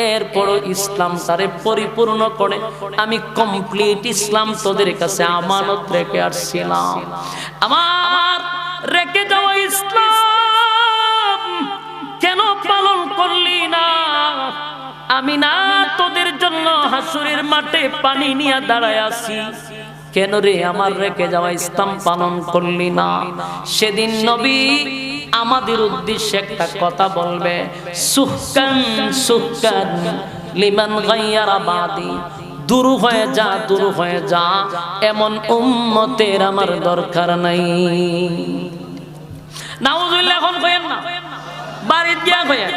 এরপরও ইসলাম তারে পরিপূর্ণ করে আমি কমপ্লিট ইসলাম তোদের কাছে আমানত রেখে আসছিলাম। আমার রেখে যাওয়া ইসলাম কেন পালন করলি না? আমি না তোদের জন্য হাসরের মাঠে পানি নিয়ে দাঁড়ায় আছি, কেন রে আমার রেখে যাওয়া ইসলাম পালন করলি না? সেদিন নবী আমাদের উদ্দেশ্যে একটা কথা বলবে, সুহকান সুহকান লিমান গায়্যারা বাদি, দূর হয়ে যা, দূর হয়ে যা, এমন উম্মতের আমার দরকার নাই। নাউজুবিল্লাহ, এখন কইেন না, বাড়িতে গিয়া কইেন,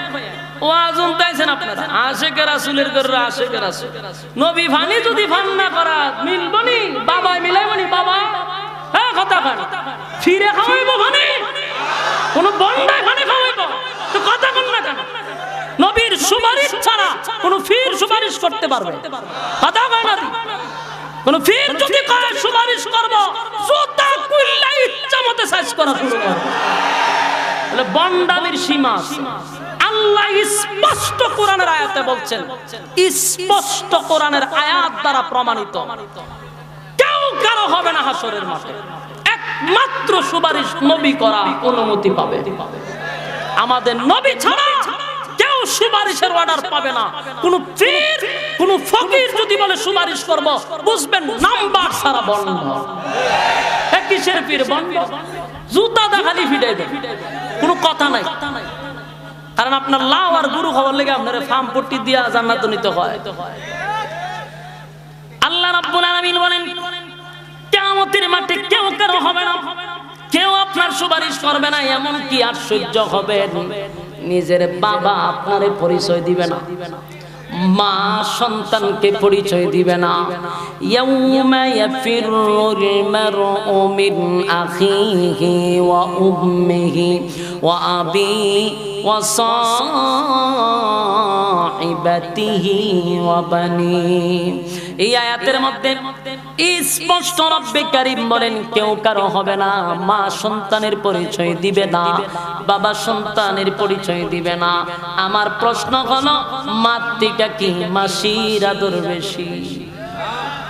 ওয়াজ শুনতেছেন আপনারা, আশিক রাসূলের ঘরে আশিক রাসূল, নবী ফানি যদি ফান না করা মিলবনি, বাবা মিলাইবনি, বাবা হ্যাঁ কথা হয় ফিরে খাওয়াইবো মানে কোন বন্ডা খানে খাওয়াইবো তো কথা বল না কেন নবীর সুপারিশ ছাড়া কোন ফির সুপারিশ করতে পারবে কথা কয় না কোন ফির যদি কয় সুপারিশ করব জুতা কুল্লা ইচ্ছা মতে সাইজ করা শুরু করবে বলে বন্ডামির সীমা আছে আল্লাহ স্পষ্ট কোরআনের আয়াতে বলছেন স্পষ্ট কোরআনের আয়াত দ্বারা প্রমাণিত কেউ কারো হবে না হাসরের মাঠে একমাত্র সুপারিশ নবী করা অনুমতি পাবে আমাদের নবী ছাড়া কেউ সুপারিশের অর্ডার পাবে না কোন পীর কোন ফকির যদি বলে সুপারিশ করব বুঝবেন নাম্বার সারা বন্ধ কিসের পীর বন্ধ জুতা দা খালি ফিটাই দেয় কোনো কথা নাই কারণ আপনার লাউ আর গুরু খাওয়ার লেগে আপনার ফার্ম পট্টি দিয়া জান্নাত নিতে হয় আল্লাহ রাব্বুল আলামিন বলেন কিয়ামতের মাঠে কেউ কারো হবে না কেউ আপনার সুপারিশ করবে না এমন কি আশ্চর্য হবে নিজের বাবা আপনারে পরিচয় দিবে না মা সন্তানকে পরিচয় দিবে না ইয়াউমা ইয়াফিরুল মারউ মিন আখিহি ওয়া উম্মিহি ওয়া আবি ওয়া সাহিবাতিহি ওয়া বানি এই আয়াতের মধ্যে স্পষ্ট রব্বে কারীম বলেন কেউ কারো হবে না মা সন্তানের পরিচয় দিবে না বাবা সন্তানের পরিচয় দিবে না আমার প্রশ্ন হলো মাতৃকা কি মাসির আদর বেশি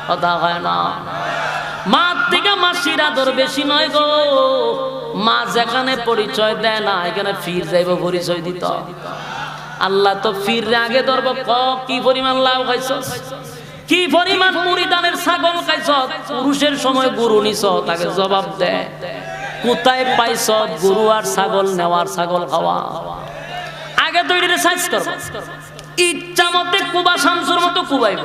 কথা হয় না মাতৃকা মাসির আদর বেশি নয় গো মা যেখানে পরিচয় দেয় না এখানে ফির যাইব পরিচয় দিত আল্লাহ তো ফির আগে ধরবো কি পরিমাণ লাভ খাইছস কি পরিমাণ মুরিদানের ছাগল খাইছ পুরুষের সময় গরু নিছ তাকে জবাব দে কোথায় পাইছ গরু আর ছাগল নেওয়ার ছাগল খাওয়া আগে তো এটা সাইজ করব ইচ্ছা মতে কুবা শামসুর মতো কুবাইব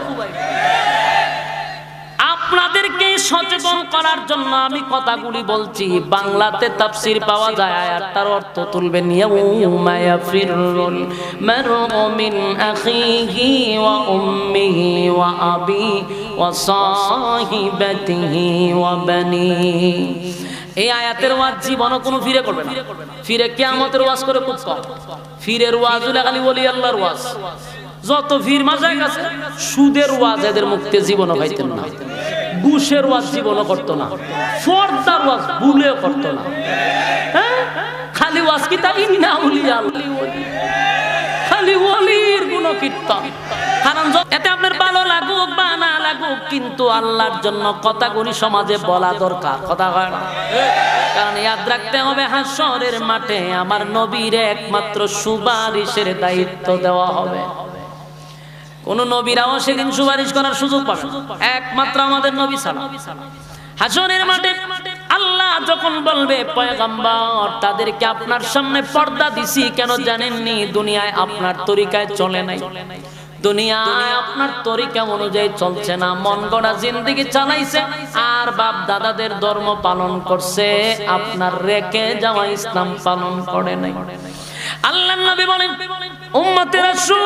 আপনাদেরকে সচেতন করার জন্য আমি কথাগুলি বলছি বাংলাতে তাফসীর পাওয়া যায় আয়াতটার অর্থ তুলবেন ইয়াউমা ইয়াফিরুল মারউ মিন আখিহি ওয়া উম্মিহি ওয়া আবি ওয়া সাহিবাতিহি ওয়া বানি এই আয়াতের ওয়াজ জীবনে কোনো ফিরে করবে না ফিরে কিয়ামতের ওয়াজ করে খুব কম ফিরের ওয়াজ হলো খালি ওলি আল্লাহর ওয়াজ যত ফির মাজাক আছে সুদের ওয়াজ এদের মুক্তি জীবনও পাইতেন না ঘুষের ওয়াজ জীবনও করতো না ফর্দার ওয়াজ ভুলেও করতো না খালি ওয়াজ কি তা ইন্না উলিয়া খালি ওলির গুণকীর্তন কারণ এতে আপনার ভালো লাগুক বা না লাগুক কিন্তু আল্লাহর জন্য কথাগুলি সমাজে বলা দরকার কথা হয় না কারণ ইয়াদ রাখতে হবে হাসরের মাঠে আমার নবীর একমাত্র সুপারিশের দায়িত্ব দেওয়া হবে কোন নবীরাও সেদিন সুপারিশ করার সুযোগ পাবে একমাত্র আমাদের নবী ছাড়া হাসরের মাঠে আল্লাহ যখন বলবে পয়গম্বর তাদেরকে আপনার সামনে পর্দা দিছি কেন জানেননি দুনিয়ায় আপনার তরিকায় চলে নাই দুনিয়ায় আপনার তরিকা অনুযায়ী চলছে না মন গড়া জিন্দেগি চালাইছে আর বাপ দাদাদের ধর্ম পালন করছে আপনার রেখে যাওয়া ইসলাম পালন করে নাই আল্লাহর নবী বলেন উম্মতের রাসূল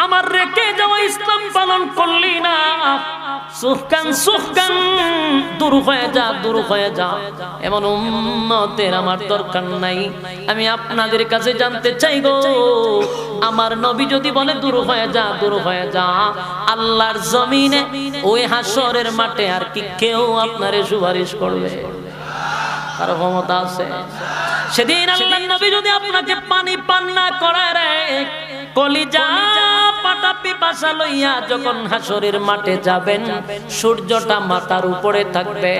আমার রেখে যাওয়া ইসলাম পালন করলি না সুহকান দূর হয়ে যা এমন উম্মতের আমার দরকার নাই আমি আপনাদের কাছে জানতে চাই গো আমার নবী যদি বলে দূর হয়ে যা আল্লাহর জমিনে ওই হাসরের মাঠে আর কি কেউ আপনারে সুপারিশ করবে কার ক্ষমতা আছে সেদিন আল্লাহর নবী যদি আপনাকে পানি পান না করায় রে কলিজা পাটা পিপাসা লইয়া যখন হাসরের মাঠে যাবেন সূর্যটা মাথার উপরে থাকবে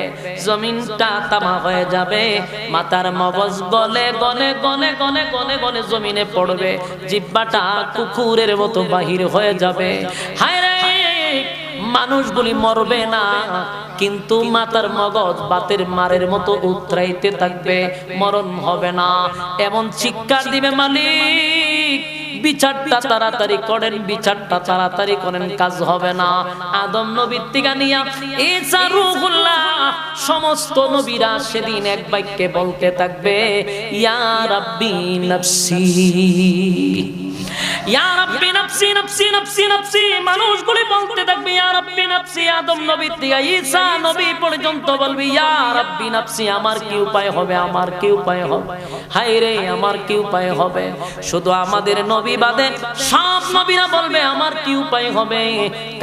জমিনটা তামা হয়ে যাবে মাথার মগজ গলে গলে গলে গলে গলে গলে জমিনে পড়বে জিহ্বাটা কুকুরের মতো বাহির হয়ে যাবে হায় রে মানুষগুলি মরবে না কিন্তু মাথার মগজ বাতের মারের মতো উতরাইতে থাকবে মরণ হবে না এমন চিৎকার দিবে মালিক বিচারটা তাড়াতাড়ি করেন কাজ হবে না আদম নবীর থেকে নিয়া ঈসা রূহুল্লাহ সমস্ত নবীরা সেদিন এক বাক্যে বলতে থাকবে ইয়া রাব্বি নাফসি ইয়া রাব্বি নাফসি নাফসি নাফসি নাফসি, মানুষগুলি বলতে থাকবে ইয়া রাব্বি নাফসি। আদম নবী থেকে ঈসা নবী পর্যন্ত বলবে ইয়া রাব্বি নাফসি, আমার কি উপায় হবে, আমার কি উপায় হবে, হায় রে আমার কি উপায় হবে। শুধু আমাদের নবী বাদে সব নবীরা বলবে আমার কি উপায় হবে,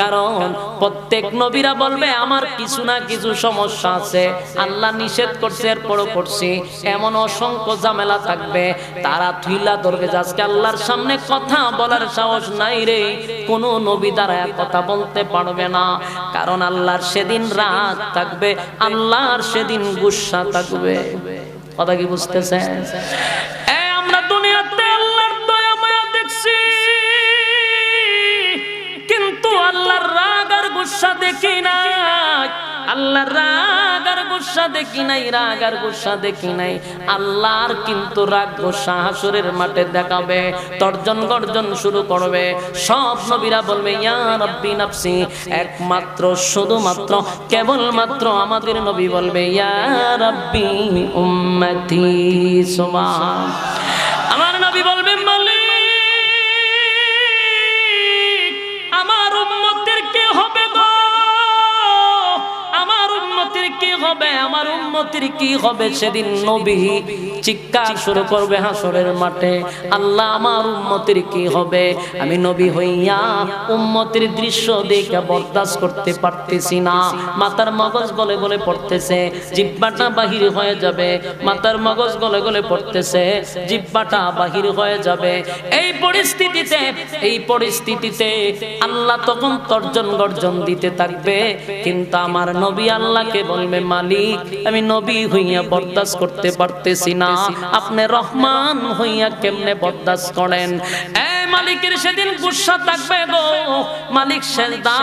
কারণ প্রত্যেক নবীরা বলবে আমার কিছু না কিছু সমস্যা আছে, আল্লাহ নিষেধ করছে এরপরও করছি, এমন অসংখ্য ঝামেলা থাকবে। তারা থুইলা ধরবে আজকে আল্লাহর সামনে কথা বলার সাহস নাই রে, কোন নবী দ্বারা কথা বলতে পারবে না, কারণ আল্লাহর সেদিন রাগ থাকবে, আল্লাহর সেদিন গুসা থাকবে। কথা কি বুঝতেছেন? আমরা দুনিয়াতে আল্লাহর দয়া মায়া দেখছি, কিন্তু আল্লাহর রাগ আর গুসা দেখি নাই। আল্লাহর রাগ আর গুসা দেখি নাই, রাগ আর গুসা দেখি নাই। আল্লাহর কিন্তু রাগ গুসা হাসরের মাঠে দেখাবে, তর্জন গর্জন শুরু করবে। সব নবীরা বলবে ইয়া রাব্বি নাফসি, একমাত্র শুধুমাত্র কেবলমাত্র আমাদের নবী বলবে ইয়া রাব্বি উম্মতি। সুবহান, আমার নবী বলবে মালিক আমার উম্মতের কি হবে গো, আমার উম্মতের কি হবে, আমার উম্মতের কি হবে। সেদিন নবী চিৎকার শুরু করবে হাসরের মাঠে, আল্লাহ আমার উম্মতের কি হবে। আমি নবী হইয়া উম্মতের দৃশ্য দেখে বরদাস্ত করতে পারতেছি না, মাথার মগজ গলে গলে পড়তেছে, জিহ্বাটা বাহির হয়ে যাবে, মাথার মগজ গলে গলে পড়তেছে, জিহ্বাটা বাহির হয়ে যাবে। এই পরিস্থিতিতে আল্লাহ তখন তর্জন গর্জন দিতে থাকবে, কিন্তু আমার নবী আল্লাহকে বলবে মালিক আমি নবী হইয়া বরদাস্ত করতে পারতেছি না, আপনি রহমান হইয়া কেমনে বরদাস্ত করেন। মালিকের সেদিন গুসা থাকবে গো। মালিক সেজদা,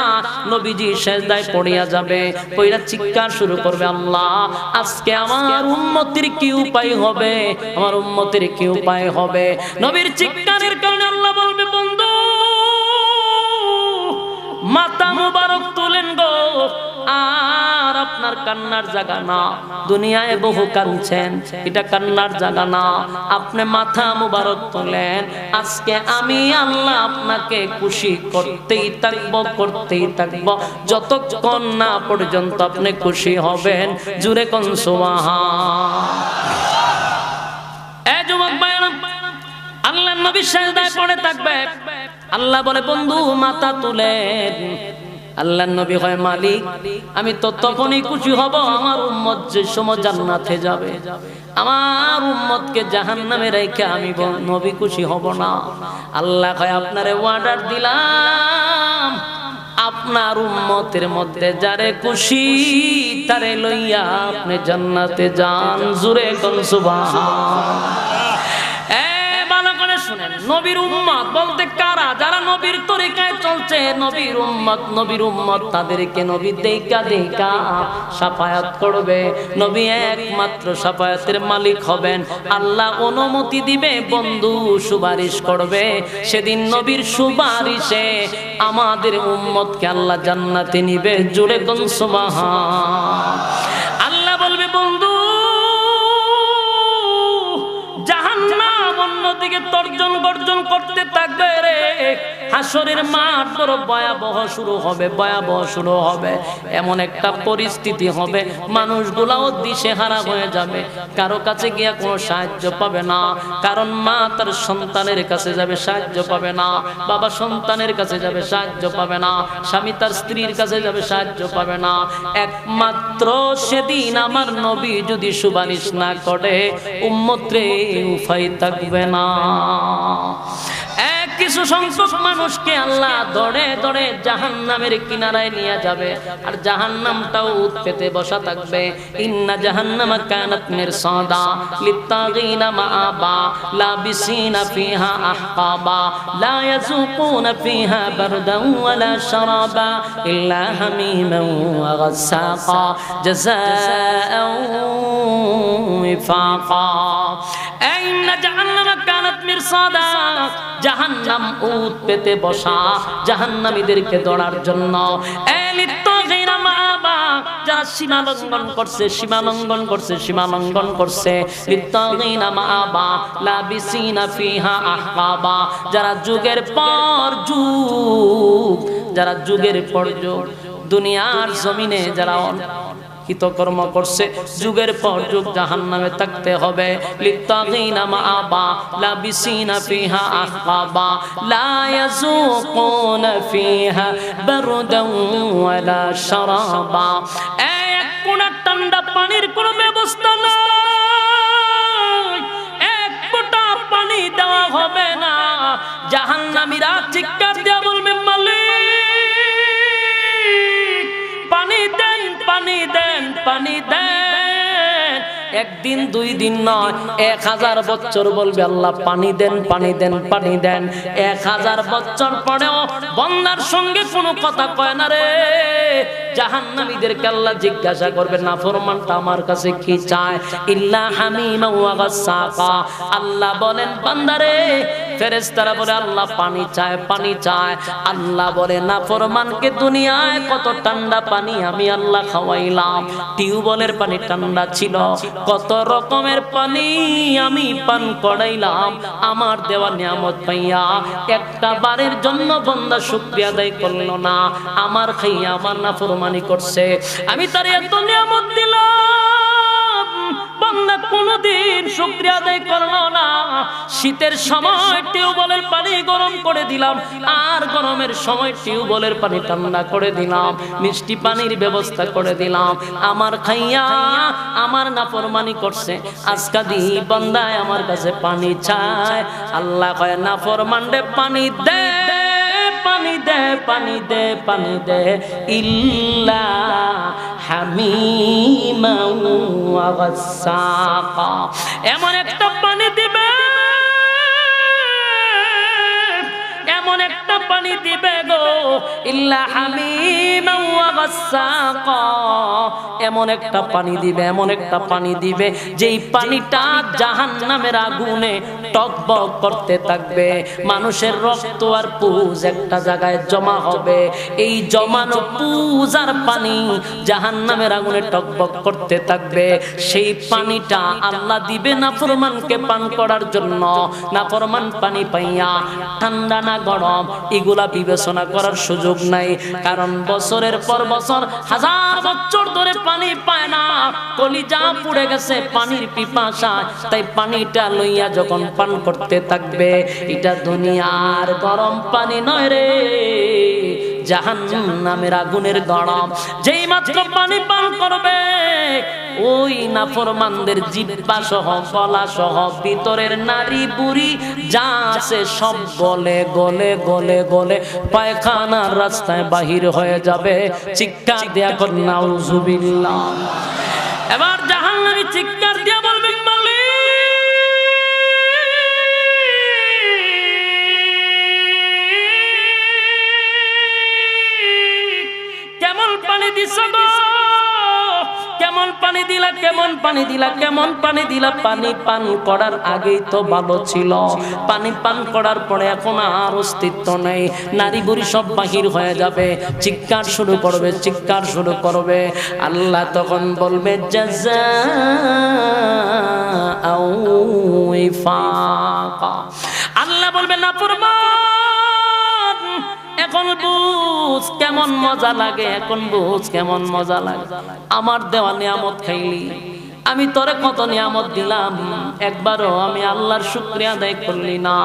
নবীজি সেজদায় পড়িয়া যাবে, পড়িয়া চিৎকার শুরু করবে আল্লাহ আজকে আমার উম্মতের কি উপায় হবে, আমার উম্মতের কি উপায় হবে। নবীর চিৎকারের কারণে আল্লাহ বলবে বন্ধু মাথা মুবারক তুলেন গো, আর আপনার কান্নার জায়গা না, দুনিয়ায় বহু কাঁদছেন, এটা কান্নার জায়গা না, আপনি মাথা মুবারক তোলেন। আজকে আমি আল্লাহ আপনাকে খুশি করতেই থাকবো যতক্ষণ না পর্যন্ত আপনি খুশি হবেন। জুরে কোন সুবহান। এই যুবক ভাইরা, আল্লাহর নবী সিজদায় পড়ে থাকবে, আল্লাহ বলে বন্ধু মাথা তুলেন। আল্লাহর নবী হয় মালিক আমি তো তখনই খুশি হব আমার উম্মত যে সময় জান্নাতে যাবে, আমার উম্মতকে জাহান্নামে রেখে আমি নবী খুশি হব না। আল্লাহ কয় আপনারে অর্ডার দিলাম আপনার উম্মতের মধ্যে যারে খুশি তারে লইয়া আপনি জান্নাতে যান। জুরে কোন সুবহান। নবীর উম্মত বলতে কারা? যারা নবীর তরিকায় চলছে, নবীর উম্মত তাদেরকে নবী দেখা শাফায়াত করবে। নবী একমাত্র শাফায়াতের মালিক হবেন, আল্লাহ অনুমতি দিবে, বন্ধু সুপারিশ করবে। সেদিন নবীর সুপারিশে আমাদের উম্মতকে আল্লাহ জান্নাতে নিবে। জোরে কোন সুবহান। আল্লাহ বলবে বন্ধু জাহান্নাম অন্যদিকে তর্জন গর্জন করতে থাকবে রে। হাসরের মাঠ বড় ভয়াবহ শুরু হবে, এমন একটা পরিস্থিতি হবে মানুষগুলাও দিশেহারা হয়ে যাবে, কারো কাছে গিয়া কোনো সাহায্য পাবে না। কারণ মা তার সন্তানের কাছে যাবে, সাহায্য পাবে না। বাবা সন্তানের কাছে যাবে, সাহায্য পাবে না। স্বামী তার স্ত্রীর কাছে যাবে, সাহায্য পাবে না। একমাত্র সেদিন আমার নবী যদি সুপারিশ না করে উম্মতরে উপায় থাকবে না। কিছু সংখ্যক মানুষকে আল্লাহ ধরে ধরে জাহান্নামের কিনারায় নিয়ে যাবে, আর জাহান্নামটাও উৎপেতে বসা থাকবে। ইন্না জাহান্নামা কানাত মিরসাদা লিত্তাগিনা মাআবা লাবিসিনা ফিহা আহকাবা লা ইয়াযুকুনা ফিহা বারদান ওয়ালা শারাবা ইল্লা হামিমান ওয়া গাসসাকা জাযাআন ওয়াফাকা। ইন্না জাহান্নামা কানাত মিরসাদা, জাহান্নাম উত পেতে বসা জাহান্নামীদেরকে ধরার জন্য। যারা সীমা লঙ্ঘন করছে, সীমা লঙ্ঘন করছে, সীমা লঙ্ঘন করছে, লিত্তাগিনা মাআবা লাবিসিনা ফিহা আহকাবা, যারা যুগের পর যুগ, যারা যুগের পর যুগ দুনিয়ার জমিনে যারা হিতকর্ম করছে, যুগের পর যুগ জাহান্নামে থাকতে হবে। লিত্তাগিনা মাআবা লাবিসিনা ফিহা আহকাবা লা ইয়াযুকুনা ফিহা বারদান ওয়ালা শারাবা। এক কোনা ঠান্ডা পানির কোনো ব্যবস্থা নাই, এক ফোঁটা পানি দেওয়া হবে না। জাহান্নামীরা চিৎকার দিয়ে বলবে, মালিক পানি দেন, পানি দেন, পানি দেন। একদিন দুই দিন নয়, 1000 বছর বলবে আল্লাহ পানি দেন, পানি দেন, পানি দেন। 1000 বছর পরেও বান্দার সঙ্গে কোনো কথা কয় না রে। জাহান্নামীদেরকে আল্লাহ জিজ্ঞাসা করবে, নাফরমানটা আমার কাছে কি চায়? ইল্লা হামিমা ওয়া গাসসাকা। আল্লাহ বলেন বান্দারে, ফেরেশতারা বলে আল্লাহ পানি চায়, পানি চায়। আল্লাহ বলে নাফরমানকে দুনিয়ায় কত ঠান্ডা পানি আমি আল্লাহ খাওয়াইলাম। টিউবওয়েলের পানি ঠান্ডা ছিল, কত রকমের পানি আমি পান করাইলাম। আমার দেওয়া নিয়ামত পাইয়া একটা বারের জন্য বান্দা শুকরিয়া আদায় করলো না, আমার খাইয়া আমার নাফরমানি করছে। আমি তার এত নিয়ামত দিলাম, বান্দা কোনদিন শুকরিয়া আদায় করলো না। শীতের সময় টিউবওয়েলের পানি গরম করে দিলাম, আর গরমের সময় টিউবওয়েলের পানি ঠান্ডা করে দিলাম, মিষ্টি পানির ব্যবস্থা করে দিলাম। আমার খাইয়া আমার নাফরমানি করছে, আজকা দি বান্দায় আমার কাছে পানি চায়। আল্লাহ কয় নাফরমানরে পানি দে, পানি দে, পানি দে, পানি দে। ইল্লা হামিমা ওয়া গাসসাকা। এমন একটা পানি দিবে, এমন একটা পানি দিবে গো, ইল্লা হামিমা ওয়া গাসসাকা। এমন একটা পানি দিবে, এমন একটা পানি দিবে যেই পানিটা জাহান্নামের আগুনে টকবক করতে থাকবে। মানুষের রক্ত আর পুজ একটা জায়গায় জমা হবে, এই জমানো পুজ আর পানি জাহান্নামের আগুনে টকবক করতে থাকবে। সেই পানিটা আল্লাহ দিবে নাফরমানকে পান করার জন্য। নাফরমান পানি পাইয়া ঠান্ডা না গরম এগুলা বিবেচনা করার সুযোগ নাই, কারণ বছরের পর বছর, হাজার বছর ধরে পানি পায় না, কলিজা পুড়ে গেছে পানির পিপাসায়। তাই পানিটা লইয়া যখন পান করতে থাকবে, এটা দুনিয়ার গরম পানি নয় রে, জাহান্নামের আগুনের গরম। যেই মাত্র পানি পান করবে, ওই নাফরমানদের জিহ্বা সহ, গলা সহ, ভিতরের নারী বুড়ি যা আছে সব গলে গলে গলে গলে পায়খানার রাস্তায় বাহির হয়ে যাবে। চিৎকার দেয়া কর নাউজুবিল্লাহ। এবার জাহান্নামী চিৎকার দিয়া বলবে, মালিক কেমন পানি দিছ গো, কেমন পানি দিলা, কেমন পানি দিলা, কেমন পানি দিলা? পানি পান করার আগেই তো ভালো ছিল, পানি পান করার পরে এখন আর অস্তিত্ব নেই, নারী বুড়ি সব বাহির হয়ে যাবে। চিৎকার শুরু করবে, চিৎকার শুরু করবে। আল্লাহ তখন বলবে জাযাআউ ওয়াফাকা। আল্লাহ বলবে নাফরমান, এখন বুঝ কেমন মজা লাগে, এখন বুঝ কেমন মজা লাগে। আমার দেওয়া নিয়ামত খাইলি, আমি তোরে কত নিয়ামত দিলাম, একবারও আমি আল্লাহর শুকরিয়া আদায় করলি না।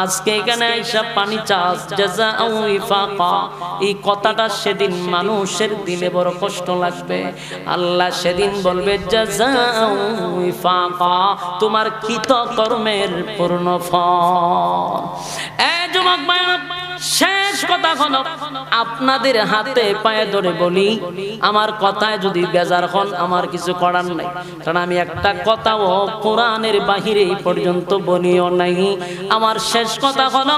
আজকে এখানে আইসা পানি চাস, জাযাআউ ওয়াফাকা। এই কথাটা সেদিন মানুষের দিলে বড় কষ্ট লাগবে। আল্লাহ সেদিন বলবে জাযাআউ ওয়াফাকা, তোমার কৃতকর্মের পূর্ণ ফল। এই যুবক ভাইরা, শেষ কথা হলো, আপনাদের হাতে পায়ে ধরে বলি, আমার কথায় যদি বেজার হন আমার কিছু করার নাই, কারণ আমি একটা কথাও কোরআনের বাহিরে এই পর্যন্ত বলিও নাই। আমার শেষ কথা হলো,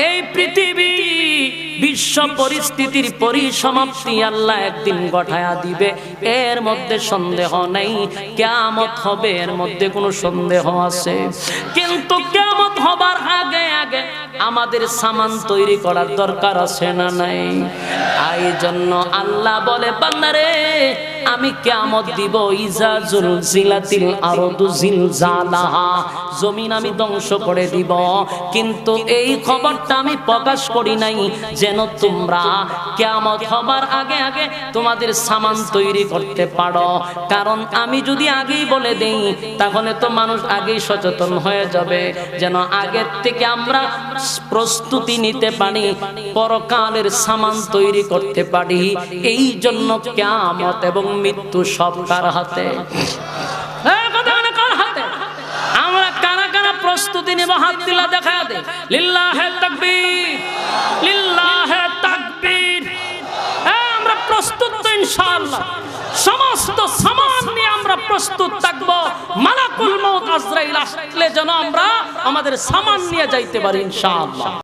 এই পৃথিবী বিশ্ব পরিস্থিতির পরিসমাপ্তি আল্লাহ একদিন ঘটায়া দিবে, এর মধ্যে সন্দেহ নেই। কিয়ামত হবে, এর মধ্যে কোনো সন্দেহ আছে, কিন্তু কিয়ামত হবার আগে আগে আমাদের সামান তৈরি করার দরকার আছে না নাই? এই জন্য আল্লাহ বলে বান্দারে, আমি কিয়ামত দিব, ইজা জুলজিলাতিল আরদু জিলজালাহা, জমিন আমি ধ্বংস করে দিব। কিন্তু এই খবরটা আমি প্রকাশ করি নাই যেন তোমরা কিয়ামত হবার আগে আগে তোমাদের সামান তৈরি করতে পারো। কারণ আমি যদি আগেই বলে দেই তাহলে তো মানুষ আগেই সচেতন হয়ে যাবে, যেন আগের থেকে আমরা প্রস্তুতি নিতে পারি, পরকালের সামান তৈরি করতে পারি। এই জন্য কিয়ামত এবং মৃত্যু সব কার হাতে? কার হাতে? আমরা কারা কারা প্রস্তুতি নেব? হাত তুলে দেখা দে। লিল্লাহে তাকবীর, লিল্লাহে তাকবীর। আমরা প্রস্তুত তো ইনশাআল্লাহ। সমস্ত সামান নিয়ে আমরা প্রস্তুত থাকব। মালাকুল মউত আজরাইল আসলে যেন আমরা আমাদের সামান নিয়ে যাইতে পারি ইনশাআল্লাহ।